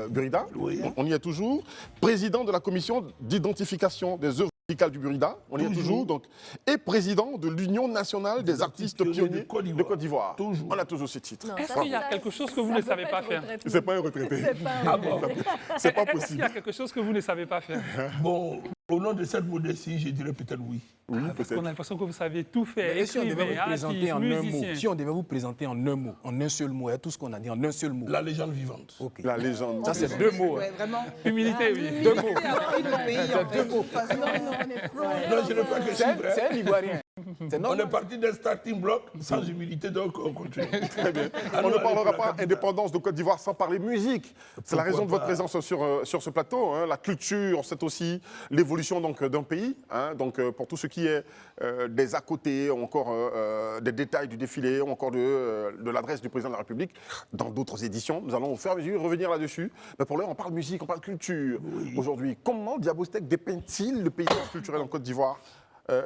Burida,
Oui.
on y est toujours, président de la commission d'identification des œuvres musicales du Burida, on y est toujours, donc, et président de l'Union nationale des artistes pionniers de Côte d'Ivoire.
Toujours.
On a toujours ces titres.
Non,
Est-ce
ça,
qu'il y a
ça,
quelque chose que vous
ça
ne
peut
savez
pas
pas
être
faire?
retraité.
C'est pas un retraité.
C'est pas un retraité.
C'est pas
Est-ce qu'il
possible.
y a quelque chose que vous ne savez pas faire?
Bon, au nom de cette modestie, je dirais peut-être oui.
Oui,
Parce
peut-être.
qu'on a l'impression que vous savez tout faire.
Mais si on devait
Écrivain,
vous présenter
artiste,
en un mot,
musicien.
si on devait vous présenter en un mot, en un seul mot, et tout ce qu'on a dit en un seul mot.
La légende vivante.
Ok.
La légende.
Ça, c'est deux mots.
Ouais, vraiment.
Humilité, oui.
Deux mots.
Le pays, en fait.
Non, je ne pas que
C'est
chiffre. hein.
c'est un Ivoirien. C'est
On
normal.
est parti d'un starting block sans humilité, donc on continue.
Très bien.
Ah
On
non,
ne parlera
allez, pour la
pas
capitale.
indépendance de Côte d'Ivoire sans parler musique. C'est la
Pourquoi
raison de votre
pas.
présence sur ce plateau. Hein. La culture, c'est aussi l'évolution donc d'un pays. Hein. Donc pour tout ce qui est des à côté, ou encore des détails du défilé, ou encore de l'adresse du président de la République, dans d'autres éditions, nous allons au fur et à mesure revenir là-dessus. Mais pour l'heure, on parle musique, on parle culture. Aujourd'hui, comment Diabo Steak dépeint-il le paysage culturel en Côte d'Ivoire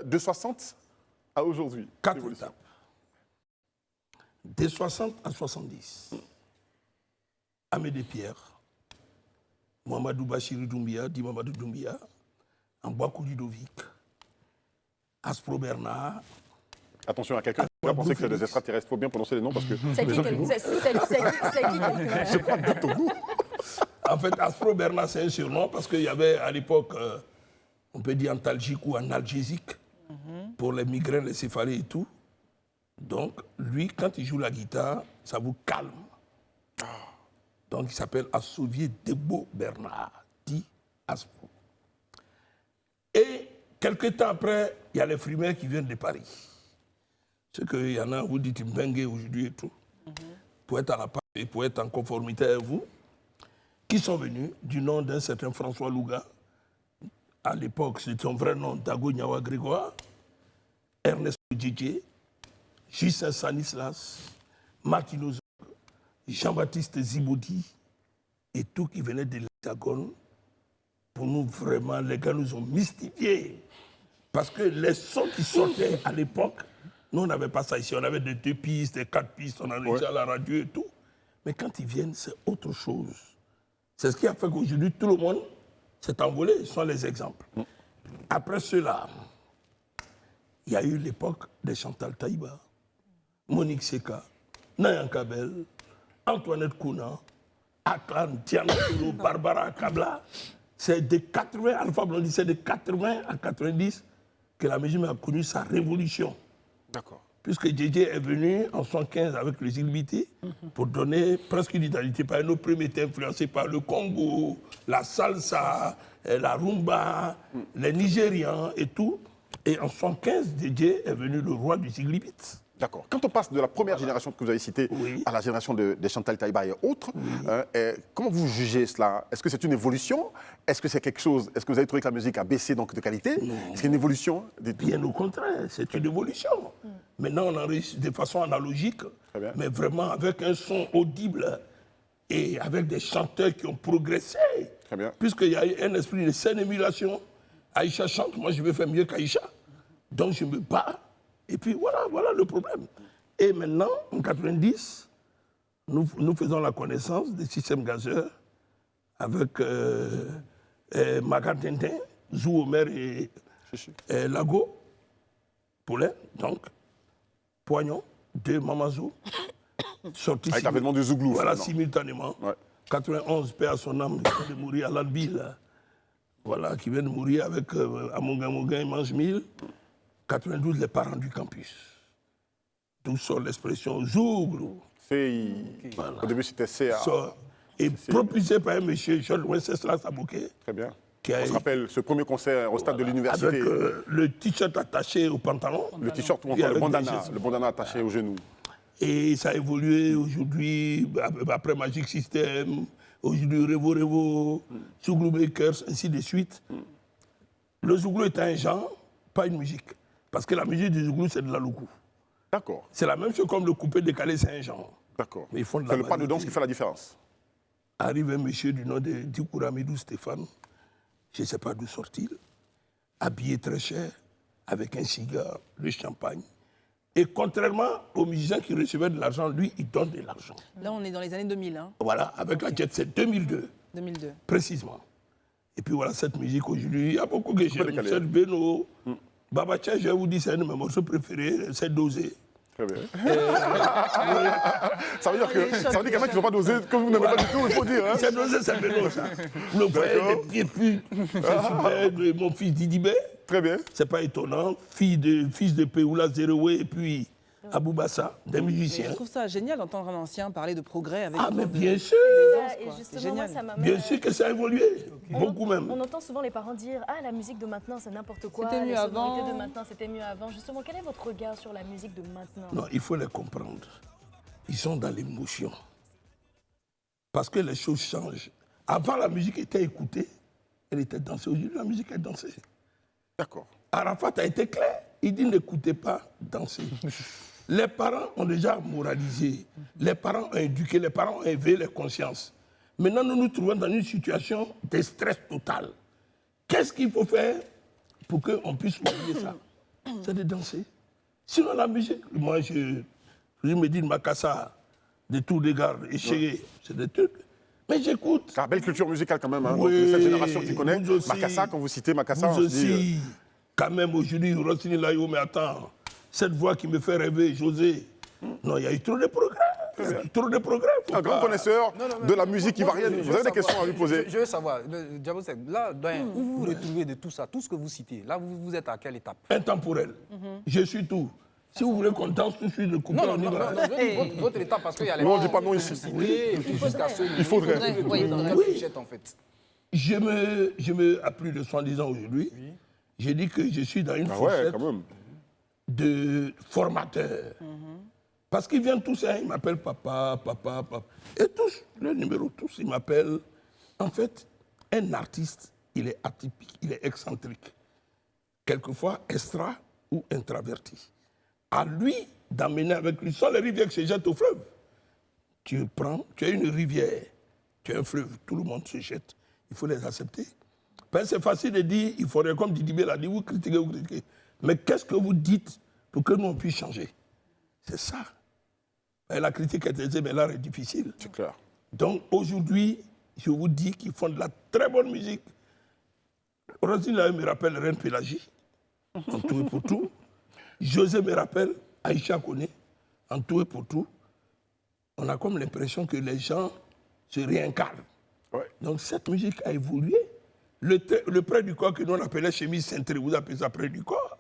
de 60 à aujourd'hui?
4
L'évolution.
étapes. De 60 à 70. Amédée Pierre, Mohamedou Bachir Doumbia, dit Mamadou Doumbia, Ambouakou Ludovic, Aspro Bernard,
Attention à quelqu'un qui va penser que c'est des extraterrestres. Il faut bien prononcer les noms parce que.
C'est qui quelqu'un?
En fait, Aspro Bernard, c'est un surnom parce qu'il y avait à l'époque, on peut dire antalgique ou analgésique, pour les migraines, les céphalées et tout. Donc, lui, quand il joue la guitare, ça vous calme. Donc, il s'appelle Assovier Debo Bernard, dit Aspro. Et quelques temps après, il y a les frimaires qui viennent de Paris. C'est qu'il y en a, vous dites Mbengue aujourd'hui et tout, pour être à la page et pour être en conformité avec vous, qui sont venus du nom d'un certain François Louga. À l'époque, c'est son vrai nom, Dago Nyawa Grégoire. Ernest Djedje, Justin Stanislas, Martino Zog, Jean-Baptiste Zibodi et tout qui venait de l'Hexagone. Pour nous, vraiment, les gars nous ont mystifiés. Parce que les sons qui sortaient à l'époque, nous, on n'avait pas ça ici. On avait des 2 pistes, des 4 pistes, on en était à la radio et tout. Mais quand ils viennent, c'est autre chose. C'est ce qui a fait qu'aujourd'hui, tout le monde s'est envolé. Ce sont les exemples. Après cela, il y a eu l'époque des Chantal Taïba, Monique Seka, Nayan Kabel, Antoinette Kouna, Aklan, Diana Kolo, Barbara Kabla. C'est de 80, Alpha Blondy, c'est de 80 à 90 que la musique a connu sa révolution.
D'accord.
Puisque Djedje est venu en 1975 avec les Illimité pour donner presque une identité. Nos premiers étaient influencés par le Congo, la salsa, la rumba, les Nigérians et tout. Et en 1975, Djedje est venu le roi du Ziglibit.
D'accord. Quand on passe de la première génération que vous avez citée à la génération des Chantal Taïba et autres, comment vous jugez cela? Est-ce que c'est une évolution? Est-ce que c'est quelque chose? Est-ce que vous avez trouvé que la musique a baissé donc de qualité? Est-ce qu'il y a une évolution?
Bien au contraire, c'est une évolution. Maintenant, on enregistre de façon analogique, mais vraiment avec un son audible et avec des chanteurs qui ont progressé.
Très bien.
Puisqu'il y a eu un esprit de scène émulation. Aïcha chante, moi je vais faire mieux qu'Aïcha. Donc je me bats. Et puis voilà le problème. Et maintenant, en 90, nous faisons la connaissance des systèmes gazeurs avec Maga Tintin, Zou Omer et Lago, Poulet, donc, Poignon, de Mamazou, sortis
avec l'avènement du Zouglou.
voilà, simultanément. 91, paix à son âme, qui vient de mourir à l'Albille. Voilà, qui vient de mourir avec Amonga et Mange 1000. 92, les parents du campus. D'où sort l'expression Zouglou.
Voilà. Au début, c'était CA.
Et propulsé par un monsieur, Georges Wenceslas Abouké.
Très bien. On se rappelle ce premier concert au stade de l'université.
Avec le t-shirt attaché au pantalon.
Le t-shirt ou encore le bandana attaché au genou.
Et ça a évolué aujourd'hui, après Magic System, aujourd'hui Revo, Zouglou Makers, ainsi de suite. Le Zouglou est un genre, pas une musique. Parce que la musique du Zouglou, c'est de la lougou.
D'accord.
C'est la même chose comme le coupé décalé, c'est un genre.
D'accord. C'est le pas de danse qui fait la différence.
Arrive un monsieur du nom de Dikouramidou Stéphane, je ne sais pas d'où sort-il, habillé très cher, avec un cigare, le champagne. Et contrairement aux musiciens qui recevaient de l'argent, lui, il donne de l'argent.
Là, on est dans les années 2000. Hein.
Voilà, avec la Jet Set 2002.
2002.
Précisément. Et puis voilà, cette musique aujourd'hui, il y a beaucoup que j'aime. Michel Beno, Baba Tchè, je vais vous dire, c'est un de mes morceaux préférés, c'est Dosé.
Très bien. Ça veut dire qu'il y en a qui ne sont pas dosés, comme vous n'aimez pas du tout, il faut dire. Hein.
C'est Dosé, c'est Beno, ça. Vous le voyez, les pieds plus. C'est super, mon fils Didibé.
Très bien.
C'est pas étonnant. Fils de Péoula Zeroué et puis Aboubassa, des musiciens.
Je trouve ça génial d'entendre un ancien parler de progrès avec.
Ah, mais bien sûr.
Et justement, moi, ça m'amène.
Bien sûr que ça a évolué. Beaucoup même.
On entend souvent les parents dire « Ah, la musique de maintenant, c'est n'importe quoi.
C'était mieux
les sonorités
avant.
de maintenant, c'était mieux avant. » Justement, quel est votre regard sur la musique de maintenant?
Non, il faut les comprendre. Ils sont dans l'émotion. Parce que les choses changent. Avant, la musique était écoutée, elle était dansée. Aujourd'hui, la musique est dansée.
D'accord.
Arafat a été clair. Il dit n'écoutez pas, dansez. Les parents ont déjà moralisé. Les parents ont éduqué, les parents ont éveillé les consciences. Maintenant, nous nous trouvons dans une situation de stress total. Qu'est-ce qu'il faut faire pour qu'on puisse oublier ça? C'est de danser. Sinon, la musique, moi, je me dis de Makassa, de tous les gars, et c'est des trucs. Mais j'écoute.
C'est une belle culture musicale quand même. Hein.
Oui,
donc, cette génération qui connaît
aussi,
Makassa, quand vous citez Makassa,
vous
on se dit,
aussi, quand même aujourd'hui, Rossini Layo, mais attends, cette voix qui me fait rêver, José. Non, il y a eu trop de progrès. Il y a eu trop de progrès.
Un grand connaisseur de la musique ivoirienne. Vous avez des questions à lui poser?
Je veux savoir, Diabosek, là, où vous vous retrouvez de tout ça, tout ce que vous citez? Là, vous êtes à quelle étape?
Intemporel. Je suis tout. Si vous voulez qu'on danse tout de suite, le couplet, on y va.
Votre étape, parce qu'il y a les
Non, on ne dit pas non ici.
Il faudrait.
Oui. En fait.
Je me, à plus de 70 ans aujourd'hui, j'ai dit que je suis dans une fourchette de formateurs. Parce qu'ils viennent tous, hein, ils m'appellent papa. Et tous, le numéro tous, ils m'appellent. En fait, un artiste, il est atypique, il est excentrique. Quelquefois extra, ou introverti. À lui d'amener avec lui, sans les rivières qui se jettent au fleuve. Tu as une rivière, tu as un fleuve, tout le monde se jette. Il faut les accepter. C'est facile de dire, il faudrait, comme Didibé l'a dit, vous critiquez. Mais qu'est-ce que vous dites pour que nous on puisse changer? C'est ça. Et la critique est aisée, mais l'art est difficile.
C'est clair.
Donc aujourd'hui, je vous dis qu'ils font de la très bonne musique. Rosine me rappelle Reine Pélagie, en tout et pour tout. José me rappelle Aïcha Koné, en tout et pour tout. On a comme l'impression que les gens se réincarnent.
Ouais.
Donc cette musique a évolué. Le près du corps que nous on appelait chemise cintrée, vous appelez ça près du corps.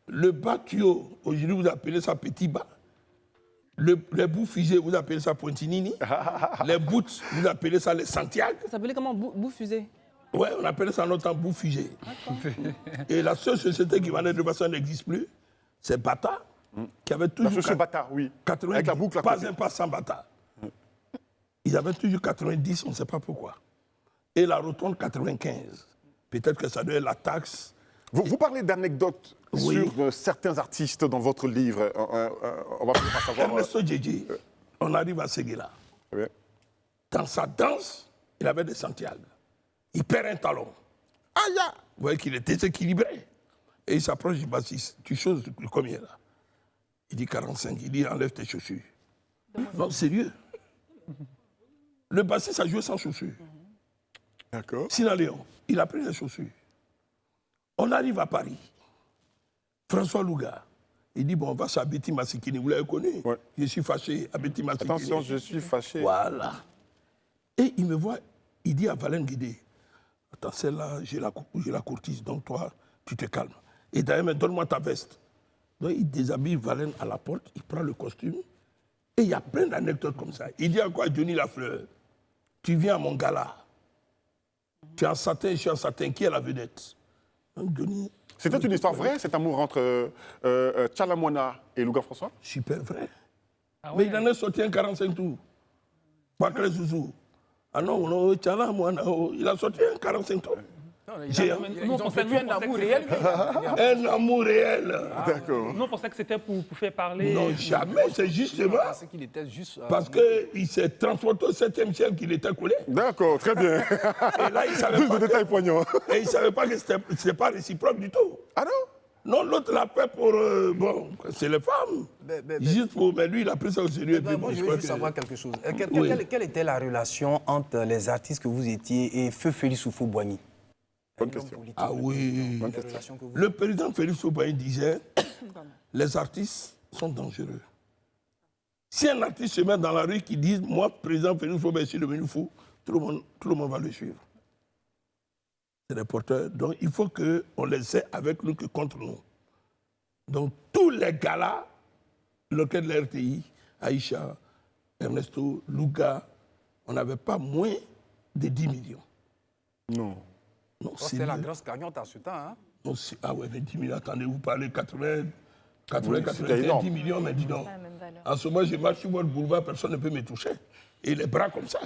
Le batio, aujourd'hui vous appelez ça petit bas. Les bouts fusés, vous appelez ça pointinini. Les boots, vous appelez ça les Santiago.
Ça s'appelait comment, bout fusée?
Ouais, on appelait ça en notre temps bout fusé. Et la seule société qui vendait de façon n'existe plus, c'est Bata, qui avait toujours...
La société Bata, oui.
90,
avec la boucle à
pas
côté.
un pas sans Bata. Ils avaient toujours 90, on ne sait pas pourquoi. Et la rotonde 95. Peut-être que ça doit être la taxe.
Vous parlez d'anecdotes
Oui.
sur certains artistes dans votre livre. On va finir par savoir.
Ernesto Djedje, on arrive à Séguéla.
Oui.
Dans sa danse, il avait des Santiago. Il perd un talon. Aïe! Vous voyez qu'il est déséquilibré. Et il s'approche du bassiste. Tu choses combien là? Il dit 45. Il dit enlève tes chaussures. Non, sérieux. Le bassiste a joué sans chaussures.
D'accord.
Sina Léon, il a pris les chaussures. On arrive à Paris. François Louga, il dit bon, on va sur Abeti Massikini. Vous l'avez connu?
Ouais.
Je suis fâché, Abeti Massikini.
Attention, je suis fâché.
Voilà. Et il me voit, il dit à Valen Guédé, attends, celle-là, j'ai la courtise, donc toi, tu te calmes. Et d'ailleurs, donne-moi ta veste. Donc il déshabille Valen à la porte, il prend le costume, et il y a plein d'anecdotes comme ça. Il dit à quoi Johnny Lafleur, tu viens à mon gala, tu es en satin, je suis en satin, qui est la vedette? Donc Johnny...
C'était une histoire vraie, cet amour entre Tchalamouana et Louga François?
Super vrai.
Ah
Mais
ouais.
il en a sorti un 45 tours. Pas que Zouzou. Ah non, non, Tchalamouana, il a sorti un 45 tours. Géant.
Ils ont fait un amour réel.
Un amour réel.
D'accord.
Nous, on pensait que c'était pour faire parler.
Non, jamais, c'est justement
Parce qu'il était juste.
parce qu'il s'est transporté au 7e siècle qu'il était collé.
D'accord, très bien.
Et là, il savait
Plus
pas
de détails poignants.
et il ne savait pas que ce n'était pas réciproque du tout.
Ah non?
Non, l'autre l'a fait pour... bon, c'est les femmes. Juste pour... Mais lui, il a pris ça au sérieux. et puis bon,
Moi, je
je
veux
crois
juste
que-
savoir quelque chose.
Oui.
Quelle était la relation entre les artistes que vous étiez et Feu Félix Houphouët-Boigny?
Bonne question.
Ah oui.
Les relations que vous...
Le président Félix Houphouët disait les artistes sont dangereux. Si un artiste se met dans la rue qui dit moi, président Félix Houphouët, je suis devenu fou, tout le monde va le suivre. C'est des porteurs. Donc il faut qu'on les ait avec nous que contre nous. Donc tous les galas, lequel de la RTI, Aïcha, Ernesto, Louga, on n'avait pas moins de 10 millions.
Non.
Non,
C'était la
mieux.
grosse cagnotte à ce temps. Hein?
Non, ah ouais, mais 10 millions, attendez, vous parlez 80,
Oui, c'était
90
énorme.
millions, mais dis donc.
Pas la même valeur.
En ce moment, je marche sur votre boulevard, personne ne peut me toucher. Et les bras comme ça.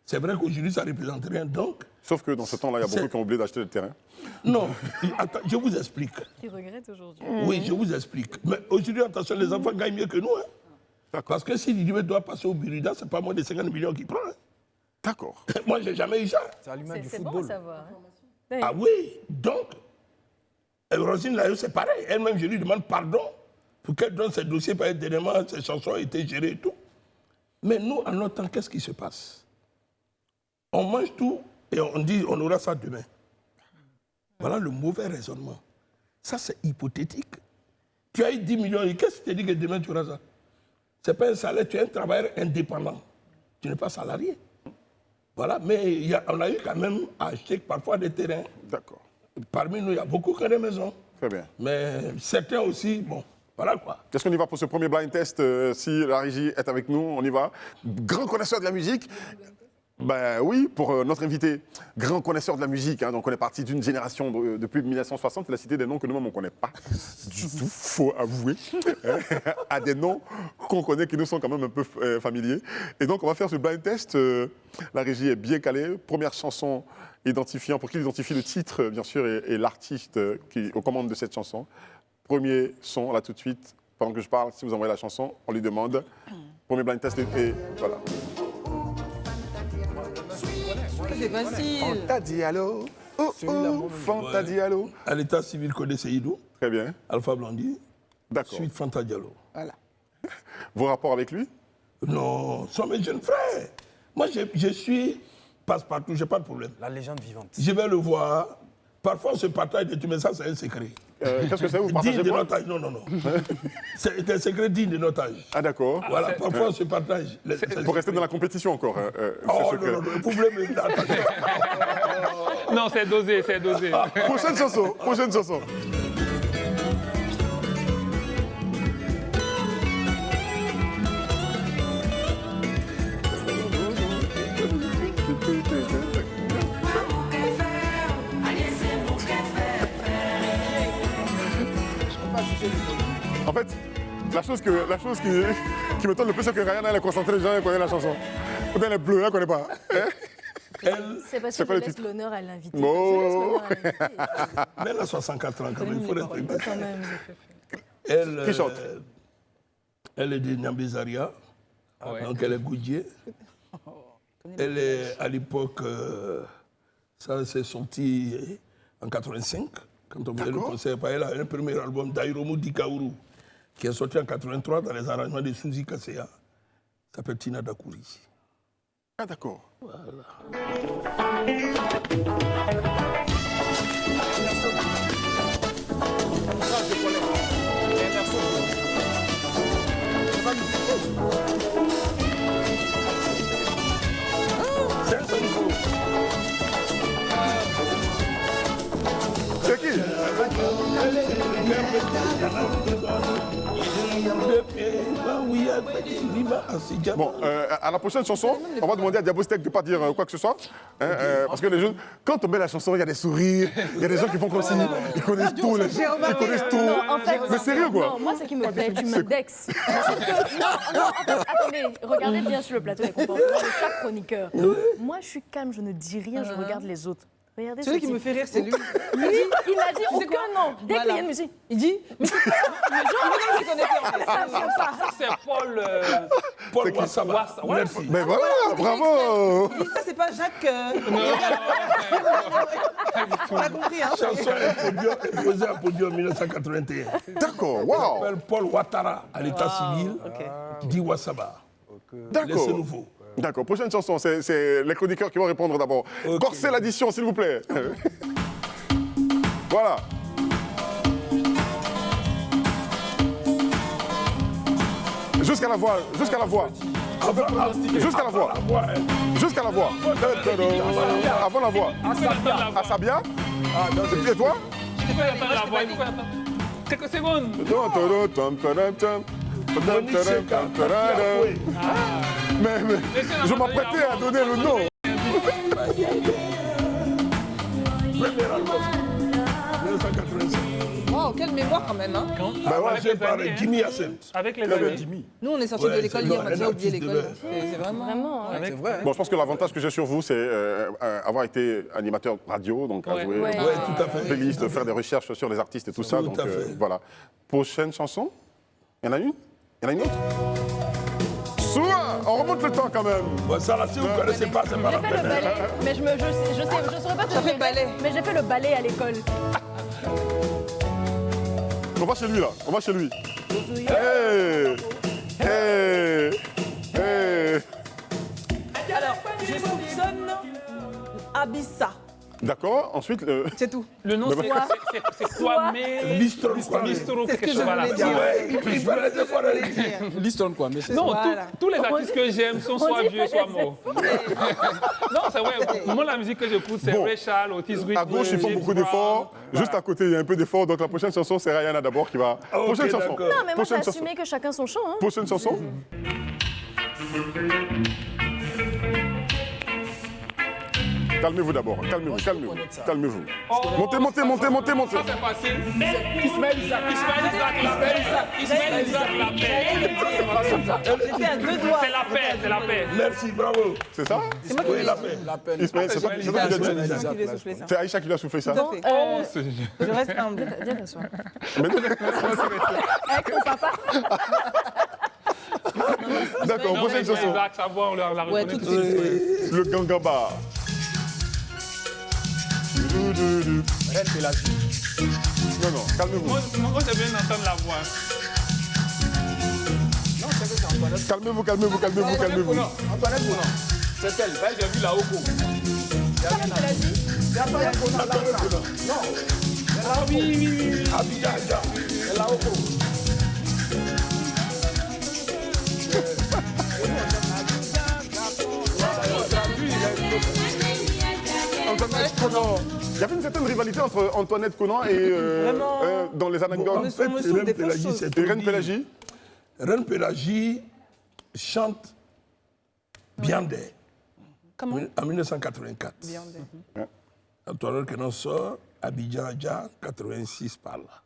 C'est vrai qu'aujourd'hui, ça ne représente rien. Donc,
Sauf que dans ce temps-là, il y a beaucoup qui ont oublié d'acheter le terrain.
non, attends, je vous explique.
Qui regrette aujourd'hui.
Oui, je vous explique. Mais aujourd'hui, attention, les enfants gagnent mieux que nous. Hein. Parce que si Didier doit passer au Burida, ce n'est pas moins de 50 millions qu'il prend. Hein.
D'accord.
Moi, je n'ai jamais eu ça.
C'est l'allumage du
C'est bon à
football.
savoir. hein.
Ah oui, donc, Rosine Layo, c'est pareil. Elle-même, je lui demande pardon pour qu'elle donne ses dossiers, parce que dernièrement, ses chansons ont été gérées et tout. Mais nous, en notre temps, qu'est-ce qui se passe? On mange tout et on dit on aura ça demain. Voilà le mauvais raisonnement. Ça, c'est hypothétique. Tu as eu 10 millions, et qu'est-ce qui te dit que demain tu auras ça? Ce n'est pas un salaire, tu es un travailleur indépendant. Tu n'es pas salarié. Voilà, mais on a eu quand même à acheter parfois des terrains.
D'accord.
Parmi nous, il y a beaucoup qui ont des maisons.
Très bien.
Mais certains aussi, bon, voilà quoi.
Est-ce qu'on y va pour ce premier blind test? Si la régie est avec nous, on y va. Grand connaisseur de la musique. Ben oui, pour notre invité, grand connaisseur de la musique, hein, donc on est parti d'une génération depuis 1960, il a cité des noms que nous-mêmes on ne connaît pas du tout, faut avouer, à des noms qu'on connaît, qui nous sont quand même un peu familiers. Et donc on va faire ce blind test, la régie est bien calée, première chanson identifiant, pour qu'il identifie le titre bien sûr et l'artiste qui est aux commandes de cette chanson. Premier son, là tout de suite, pendant que je parle, si vous envoyez la chanson, on lui demande, premier blind test et voilà.
C'est facile.
Fanta Diallo, Fanta Diallo.
À l'état civil, connaît Seydou,
Très bien,
Alpha Blondy,
d'accord.
suite Fanta Diallo.
Voilà.
Vos rapports avec lui?
Non, ce sont mes jeunes frères. Moi, je suis passe-partout, je n'ai pas de problème.
La légende vivante.
Je vais le voir. Parfois, on se partage des trucs, mais ça, c'est un secret.
Qu'est-ce que c'est? Vous
Digne
partagez
de
quoi?
notre âge. Non, non, non. C'est un secret digne de notre âge.
Ah d'accord.
Voilà, parfois, on se partage.
Pour rester dans la compétition encore.
Oh,
ce
non,
secret.
non, non, vous voulez me...
Non, c'est dosé, c'est dosé.
Prochaine chanson, prochaine chanson. En fait, la chose qui m'étonne le plus, c'est que Ryan elle est concentrée, les gens ils connaissent la chanson. Ou bien elle est bleue, elle ne connaît pas.
C'est parce
C'est
que
quoi
je
le
laisse
titre?
l'honneur à l'invité.
Oh.
Je laisse l'honneur à l'invité.
Mais elle a 64 ans quand même, il faut respecter.
Quand même.
Elle,
Qui chante?
Elle est de Nyambézaria, donc elle est Goudjié. Elle est à l'époque, ça s'est sorti en 85, quand on faisait le concert. Elle a un premier album d'Airomu Dikaourou, qui est sorti en 83 dans les arrangements de Suzy Kasea. Ça s'appelle Tina Dakouri.
Ah d'accord. C'est qui? Bon, à la prochaine chanson, on va demander à Diabostek de ne pas dire quoi que ce soit. Parce que les jeunes, quand on met la chanson, il y a des sourires, il y a des gens qui font comme si ils connaissent tout. Ils connaissent tout.
Non, en fait,
Mais sérieux quoi?
Non, moi, ce qui me plaît, tu m'indexes. Non, en fait, attendez, regardez bien sur le plateau des comportements de chaque chroniqueur. Moi, je suis calme, je ne dis rien, je regarde les autres. Regardez
Celui
ce
qui me
type.
fait rire, c'est lui.
Lui, il a dit aucun nom. Dès
Voilà.
qu'il y a une musique,
Il dit, mais c'est quoi le genre qui connaît pas, en fait.
ça vient pas.
Ça, c'est Paul.
Paul Wassama.
Wassa- ouais,
Merci.
Mais voilà, bravo!
Il dit, ça, c'est pas Jacques. On a compris, hein.
Chanson imposée à Podium en 1981.
D'accord,
Il
waouh!
s'appelle Paul Ouattara à l'état civil d'Iwassaba. Laissez
D'accord.
nouveau.
D'accord, prochaine chanson, c'est les chroniqueurs qui vont répondre d'abord.
Ok.
Corsez l'addition, s'il vous plaît. Voilà. Jusqu'à la voix, jusqu'à la voix. Jusqu'à la voix. Jusqu'à la voix. Avant la voix. Asabia. Et toi?
Il faut attendre la voix, il faut attendre. Quelques secondes.
Mais je m'apprêtais à donner le nom.
Premier album, 1985.
Wow, quelle mémoire quand même, hein.
Arrangé par
années, hein.
Jimmy Hassett.
Avec les années.
Nous, on est sortis
Ouais,
de l'école
c'est
hier, on a
un
déjà oublié
artiste de
l'école.
verre.
C'est vraiment.
Vraiment, hein.
C'est vrai.
Bon, je pense que l'avantage que j'ai sur vous, c'est avoir été animateur radio, donc à
Ouais.
jouer
Ouais.
dans
Oui, tout à fait.
playlist, faire des recherches sur les artistes et tout ça.
Tout
Donc
à fait.
voilà. Prochaine chanson. Il y en a une? Il y en a une autre? Soua, on remonte le temps quand même.
Bon, ça, là, si vous ne connaissez pas, c'est pas
J'ai
la
fait le
peine.
ballet, mais je saurais pas te
Ça fait
dire,
ballet.
mais j'ai fait le ballet à l'école.
On va chez lui là, on va chez lui. Hey! Hey! Hey!
Alors, je soupçonne Abissa.
D'accord, ensuite,
C'est tout.
Le nom, c'est Kwame.
Listron Kwame.
Listro,
C'est ce que
quelque
je
chose, voilà.
voulais dire.
Ouais, il fallait deux fois le dire.
L'histoire quoi, mais c'est
Non,
Voilà.
tous les artistes que j'aime sont soit vieux, soit morts. Non, c'est vrai. Moi, la musique que j'écoute, c'est
Bon.
Ray Charles, Otis Redding.
à gauche, ils font
James
beaucoup
Brown.
d'efforts. Juste à côté, il y a un peu d'efforts. Donc la prochaine chanson, c'est Rihanna d'abord qui va.
Ok,
Prochaine chanson.
d'accord.
Non, mais moi, j'ai
Prochaine chanson.
assumé que chacun son chant. Hein.
Prochaine chanson. Calmez-vous d'abord, calmez-vous. Montez.
Ça c'est facile. Ismaël Isaac, la paix.
J'étais à 2 doigts.
C'est la paix.
Merci, bravo.
C'est ça?
C'est moi qui l'ai dit.
Ismaël, c'est toi qui l'as dit. C'est Aïcha qui lui a soufflé ça?
Tout à fait. Je reste humble.
Viens t'asseoir.
Avec mon papa.
D'accord, prochaine chanson.
Isaac, ça va, on la
Ouais,
reconnaît
tout de
tout de suite.
suite.
Le Gangaba.
Reine Pélagie.
Non, calmez-vous.
Moi, j'ai bien d'entendre la voix.
Non, c'est que c'est Antoinette.
Calmez-vous.
Antoinette Bonan. C'est elle. Ouais, j'ai vu la Oko. Il y a rien à dire. C'est Antoinette Bonan. Non. Oui.
Abidjan.
C'est la Oko.
Antoinette Conan. Il y avait une certaine rivalité entre Antoinette Conan et dans les anecdotes.
En fait, Reine Pélagie, c'est
Et Reine Pélagie?
Reine Pélagie chante Biandé
Comment?
en 1984.
Biandé.
Antoinette Conan sort, Abidjan Adja, 86 par là.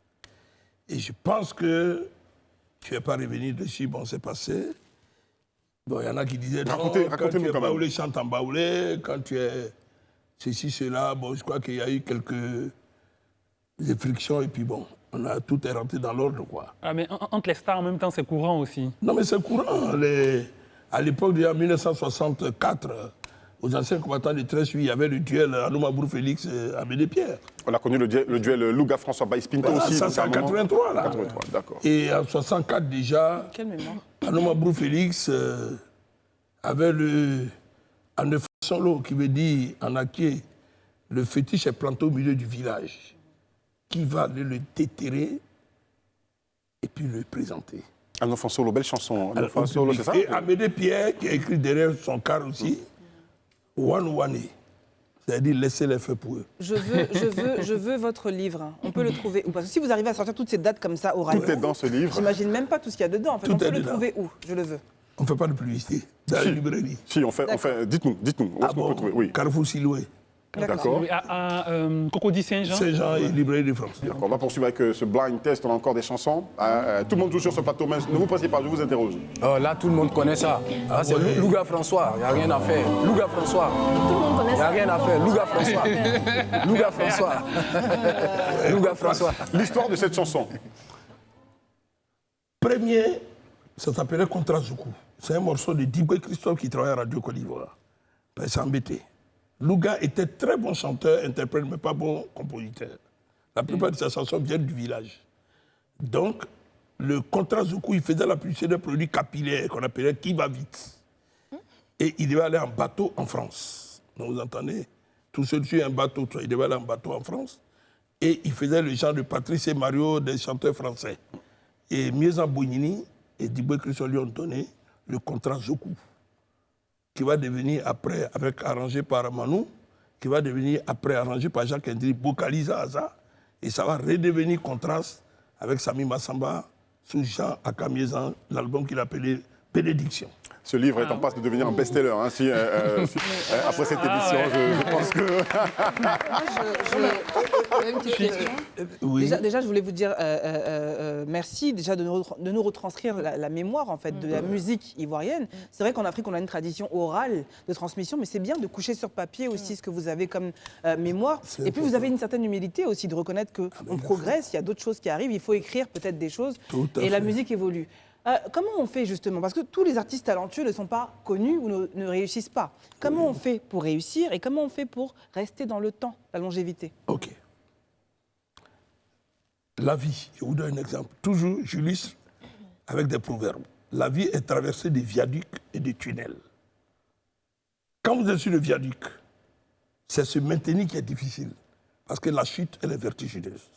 Et je pense que je ne vais pas revenir dessus, bon, c'est passé. Bon, il y en a qui disaient, non, quand tu
racontez-nous
es
quand même.
baoulé, chante en baoulé, quand tu es ceci, cela, bon, je crois qu'il y a eu quelques frictions, et puis bon, tout est rentré dans l'ordre, quoi.
Ah, mais entre les stars en même temps, c'est courant aussi.
Non, mais c'est courant. À l'époque, en 1964, aux anciens combattants de 13 juillet, il y avait le duel Anouma Brou-Félix Amédée Pierre.
On a connu le duel Louga-François Baïs-Pinto
Voilà,
aussi.
ça, c'est en 83, là.
83, d'accord.
Et en 64, déjà,
Quelle mémoire.
Anouma Brou-Félix avait en solo, qui veut dire en aké, le fétiche est planté au milieu du village. Qui va aller le déterrer et puis le présenter.
Anoufan Solo, belle chanson. Anoufan Solo, c'est ça?
Et Amédée Pierre, qui a écrit derrière son car aussi, One One, c'est-à-dire laissez les faits pour eux.
Je veux votre livre. On peut le trouver où? Parce que si vous arrivez à sortir toutes ces dates comme ça, oralement,
Tout est dans ce livre.
j'imagine même pas tout ce qu'il y a dedans. En fait,
Tout
on peut
est
le
dedans.
trouver où? Je le veux.
On ne fait pas de publicité dans la librairie.
Si, on fait. Dites-nous. Où est-ce qu'on peut trouver? Oui.
Carrefour Siloué,
D'accord.
Oui, à Cocody Saint-Jean.
Saint-Jean et librairie de France.
D'accord, on va poursuivre avec ce blind test. On a encore des chansons. Tout le monde joue sur ce plateau, mais ne vous pressez pas, je vous interroge.
Oh, là, tout le monde connaît ça. Ah, c'est Louga François, il n'y a rien à faire. Louga François.
Tout le monde connaît
Il n'y a
ça.
rien à faire. Louga François. Louga François. Louga François.
L'histoire de cette chanson.
Premier, ça s'appelait Contra Zoukou. C'est un morceau de Dibé Christophe qui travaille à Radio Côte d'Ivoire. Ben, c'est embêté. Louga était très bon chanteur, interprète, mais pas bon compositeur. La plupart de ses chansons viennent du village. Donc, le Contra Zoukou, il faisait la publicité d'un produit capillaire qu'on appelait Qui va vite. Et il devait aller en bateau en France. Donc, vous entendez? Tout seul sur un bateau, il devait aller en bateau en France. Et il faisait le genre de Patrice et Mario, des chanteurs français. Et Miezan Bounini et Dibé Christophe lui ont donné le Contra Zoukou, qui va devenir après, arrangé par Manou, qui va devenir après arrangé par Jacques Hendry, Bokaliza Aza, et ça va redevenir Contraste avec Sami Massamba sous Jean Akamiezan, l'album qu'il appelait Bénédiction.
Ce livre est en passe de devenir un best-seller. Hein, après cette émission, je pense que...
J'avais une petite question.
Oui.
Déjà, je voulais vous dire merci déjà de nous retranscrire la mémoire en fait de la musique ivoirienne. C'est vrai qu'en Afrique, on a une tradition orale de transmission, mais c'est bien de coucher sur papier aussi ce que vous avez comme mémoire. Et puis, vous avez une certaine humilité aussi de reconnaître qu'on progresse, il y a d'autres choses qui arrivent, il faut écrire peut-être des choses. Et la musique évolue. Comment on fait justement? Parce que tous les artistes talentueux ne sont pas connus ou ne réussissent pas. Comment on fait pour réussir et comment on fait pour rester dans le temps, la longévité?
Ok. La vie, je vous donne un exemple. Toujours, j'illustre avec des proverbes. La vie est traversée de viaducs et de tunnels. Quand vous êtes sur le viaduc, c'est se maintenir qui est difficile. Parce que la chute, elle est vertigineuse.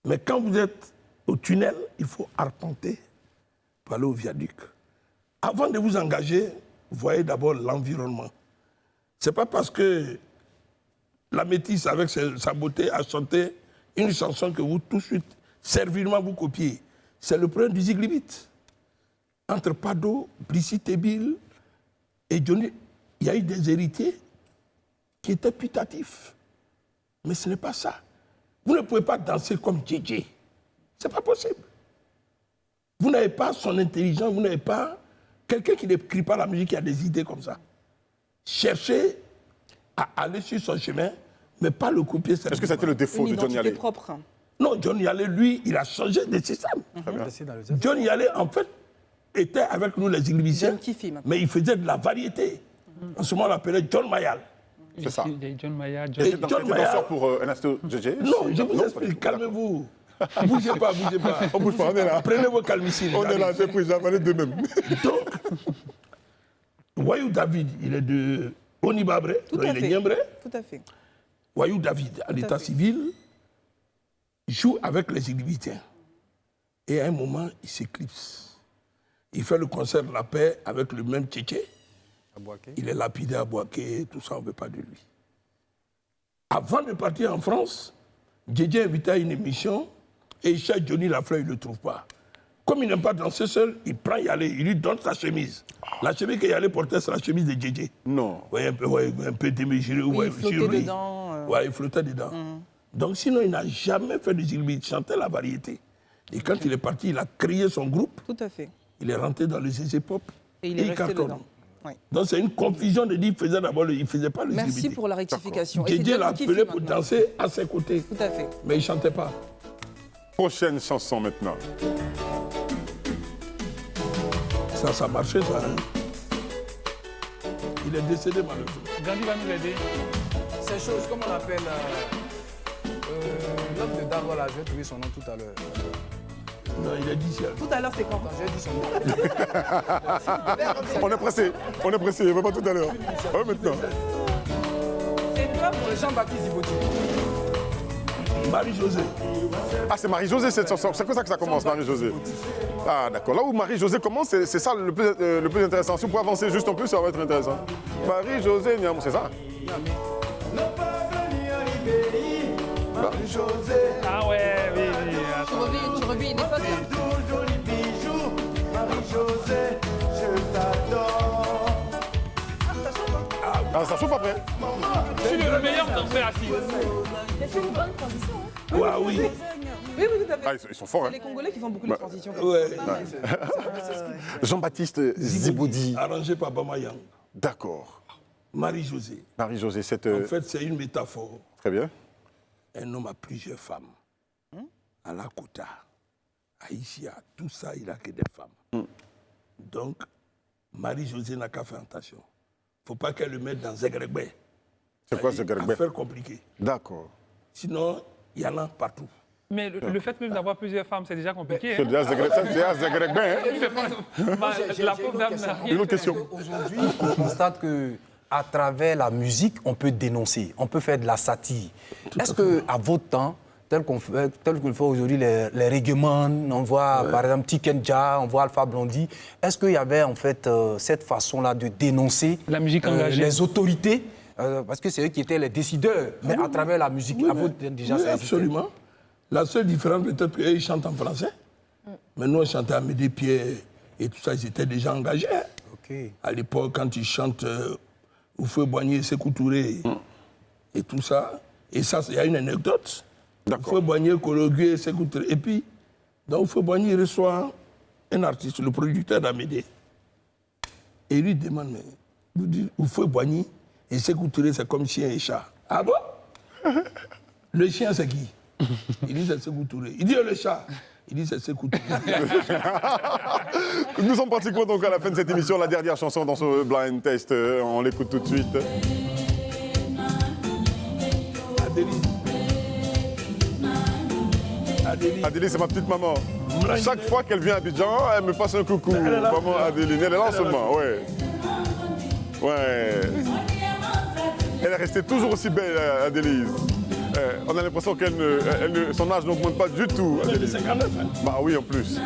Mais quand vous êtes au tunnel, il faut arpenter pour aller au viaduc. Avant de vous engager, voyez d'abord l'environnement. Ce n'est pas parce que la métisse, avec sa beauté, a chanté une chanson que vous, tout de suite, servilement vous copiez. C'est le problème du Ziglibit. Entre Pado, Brigitte Tébile et Johnny, il y a eu des héritiers qui était putatif. Mais ce n'est pas ça. Vous ne pouvez pas danser comme Djidji. Ce n'est pas possible. Vous n'avez pas son intelligence, vous n'avez pas quelqu'un qui n'écrit pas la musique, qui a des idées comme ça. Cherchez à aller sur son chemin, mais pas le copier.
Est-ce que c'était le défaut
Une
de Johnny
identité
Hallyday?
propre.
Non, Johnny Hallyday, lui, il a changé de système. Johnny Hallyday, en fait, était avec nous les Iglimiciens, mais il faisait de la variété. En ce moment, on l'appelait John Mayall.
C'est ça.
John Mayall.
Et
John danseur pour Ernesto Djedje?
Non, je vous explique, calmez-vous. Bougez pas, bougez pas.
On bouge pas, on est là.
Prenez vos calmicides.
On est là, c'est pris, j'avais de même.
Donc, Wayou David, il est de Onibabre,
Tout
il
à
est
fait.
Niembre.
Tout à fait.
Wayou David, à l'état civil, joue avec les Iglimiciens. Et à un moment, il s'éclipse. Il fait le concert de la paix avec le même Tchétché. Il est lapidé à Boaké, tout ça, on ne veut pas de lui. Avant de partir en France, Djedje est invité à une émission et il cherche Johnny Lafleur, il ne le trouve pas. Comme il n'aime pas danser seul, il prend Yalé, il lui donne sa chemise. La chemise que Yalé portait, c'est la chemise de Djedje.
Non.
Ouais, un peu démesuré.
Oui, il flottait dedans.
Ouais, il flottait dedans. Donc sinon, il n'a jamais fait de Zilbi, il chantait la variété. Et quand il est parti, il a créé son groupe.
Tout à fait.
Il est rentré dans le ZZ Pop.
Et il est resté
cartonne.
dedans. Oui.
Donc c'est une confusion de dire qu'il faisait d'abord, il ne faisait pas le
Merci
Zilbi.
pour la rectification. Et c'est
Djedje l'a
John qui
appelé
filme
pour
maintenant.
danser à ses côtés.
Tout à fait.
Mais il ne chantait pas.
Prochaine chanson maintenant.
Ça marchait, ça. Hein? Il est décédé malheureusement.
Gandhi va nous aider.
Ces choses, comment on appelle l'homme de Darwa, là, je vais trouver son nom tout à l'heure.
Non, il est d'ici.
Tout à l'heure, c'est quand?
Attends, j'ai dit son nom.
On est pressé, mais pas tout à l'heure. Ouais, maintenant.
C'est toi,
C'est Jean-Baptiste Djibouti.
Marie-Josée.
Ah, c'est Marie-Josée cette chanson. C'est comme ça que ça commence, Marie-Josée. Ah, d'accord. Là où Marie-Josée commence, c'est ça le plus intéressant. Si vous pouvez avancer juste un peu, ça va être intéressant. Marie-Josée, c'est ça? Marie-Josée.
Ah ouais, oui, oui.
tu revis une époque.
Marie-Josée, je t'adore.
Ah, ça chauffe après.
Je suis le meilleur danseur assis.
C'est une bonne transition. Hein.
Ouais, oui.
Oui, tout à fait.
Ah, ils sont forts,
C'est
hein.
les Congolais qui font beaucoup de transitions.
Ouais.
Jean-Baptiste Djiboudi.
Arrangé par Bamayang.
D'accord.
Marie-Josée.
Marie-Josée, cette...
En fait, c'est une métaphore.
Très bien.
Un homme a plusieurs femmes. À Lakota, à Isia, tout ça, il n'a que des femmes. Donc, Marie-Josée n'a qu'à faire attention. Il ne faut pas qu'elle le mette dans Zegregbe.
C'est quoi ce Zegregbe?
Affaire compliquée.
D'accord.
Sinon, il y en a partout.
Mais le fait même d'avoir plusieurs femmes, c'est déjà compliqué.
C'est
Hein.
déjà Zegregbe, hein.
La pauvre dame n'a rien
Une autre
fait.
question.
Aujourd'hui, on constate que à travers la musique, on peut dénoncer, on peut faire de la satire. Est-ce qu'à votre temps, tel qu'on le fait aujourd'hui, les reggaeman, on voit par exemple Tikenja, on voit Alpha Blondy, est-ce qu'il y avait en fait cette façon-là de dénoncer
La musique engagée.
les autorités parce que c'est eux qui étaient les décideurs, mais à travers la musique.
Oui,
à votre déjà,
oui,
ça existait.
absolument. La seule différence, peut-être qu'eux, ils chantent en français. Mais nous, on chantait à Médé Pierre et tout ça, ils étaient déjà engagés. Hein.
Ok.
À l'époque, quand ils chantent Oufoué Boigny, Sékou Touré et tout ça, et ça, il y a une anecdote. Oufoué Boigny, Kologué, Sékou Touré. Et puis, donc Oufoué Boigny reçoit un artiste, le producteur d'Amédée. Et il lui demande, mais vous dites Oufoué Boigny et Sékou Touré, c'est comme chien et chat. Ah bon? Le chien, c'est qui? Il dit, c'est Sékou Touré. Il dit, le chat. Il dit, c'est Sékou Touré.
Nous sommes pratiquement donc à la fin de cette émission, la dernière chanson dans ce blind test. On l'écoute tout de suite. Adélie, c'est ma petite maman. Chaque fois qu'elle vient à Abidjan, elle me passe un coucou. Maman Adélie, elle est là en ce moment, ouais. Ouais. Elle est restée toujours aussi belle, Adélise. On a l'impression son âge n'augmente pas du tout. Adélise.
59, hein.
Bah oui, en plus.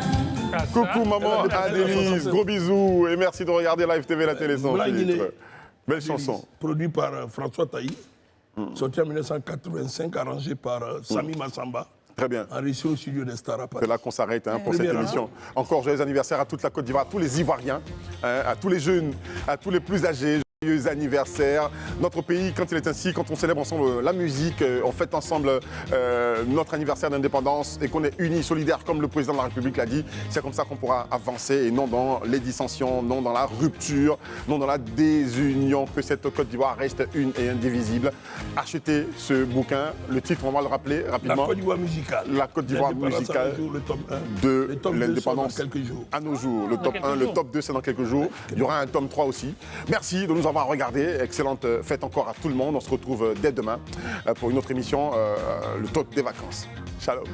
Ah, ça.
Coucou maman Adélise, gros bisous et merci de regarder Live TV, la télé sans filtre. Belle chanson.
Produit par François Taï, sorti en 1985, arrangé par Sami Massamba.
Très bien.
Enregistré au studio des Stars à Paris.
C'est là qu'on s'arrête pour cette
Première
émission. Encore joyeux anniversaire à toute la Côte d'Ivoire, à tous les Ivoiriens, à tous les jeunes, à tous les plus âgés. Joyeux anniversaire. Notre pays, quand il est ainsi, quand on célèbre ensemble la musique, on fête ensemble notre anniversaire d'indépendance et qu'on est unis, solidaires, comme le président de la République l'a dit, c'est comme ça qu'on pourra avancer et non dans les dissensions, non dans la rupture, non dans la désunion, que cette Côte d'Ivoire reste une et indivisible. Achetez ce bouquin, le titre, on va le rappeler rapidement.
La Côte d'Ivoire musicale.
La Côte d'Ivoire musicale
le top 1.
de
Le top 2
l'indépendance.
dans quelques jours.
À nos jours. Le top 1, le top 2, c'est dans quelques jours. Il y aura un tome 3 aussi. Merci de nous avoir regardés. Excellente fête encore à tout le monde. On se retrouve dès demain pour une autre émission, le top des vacances. Shalom.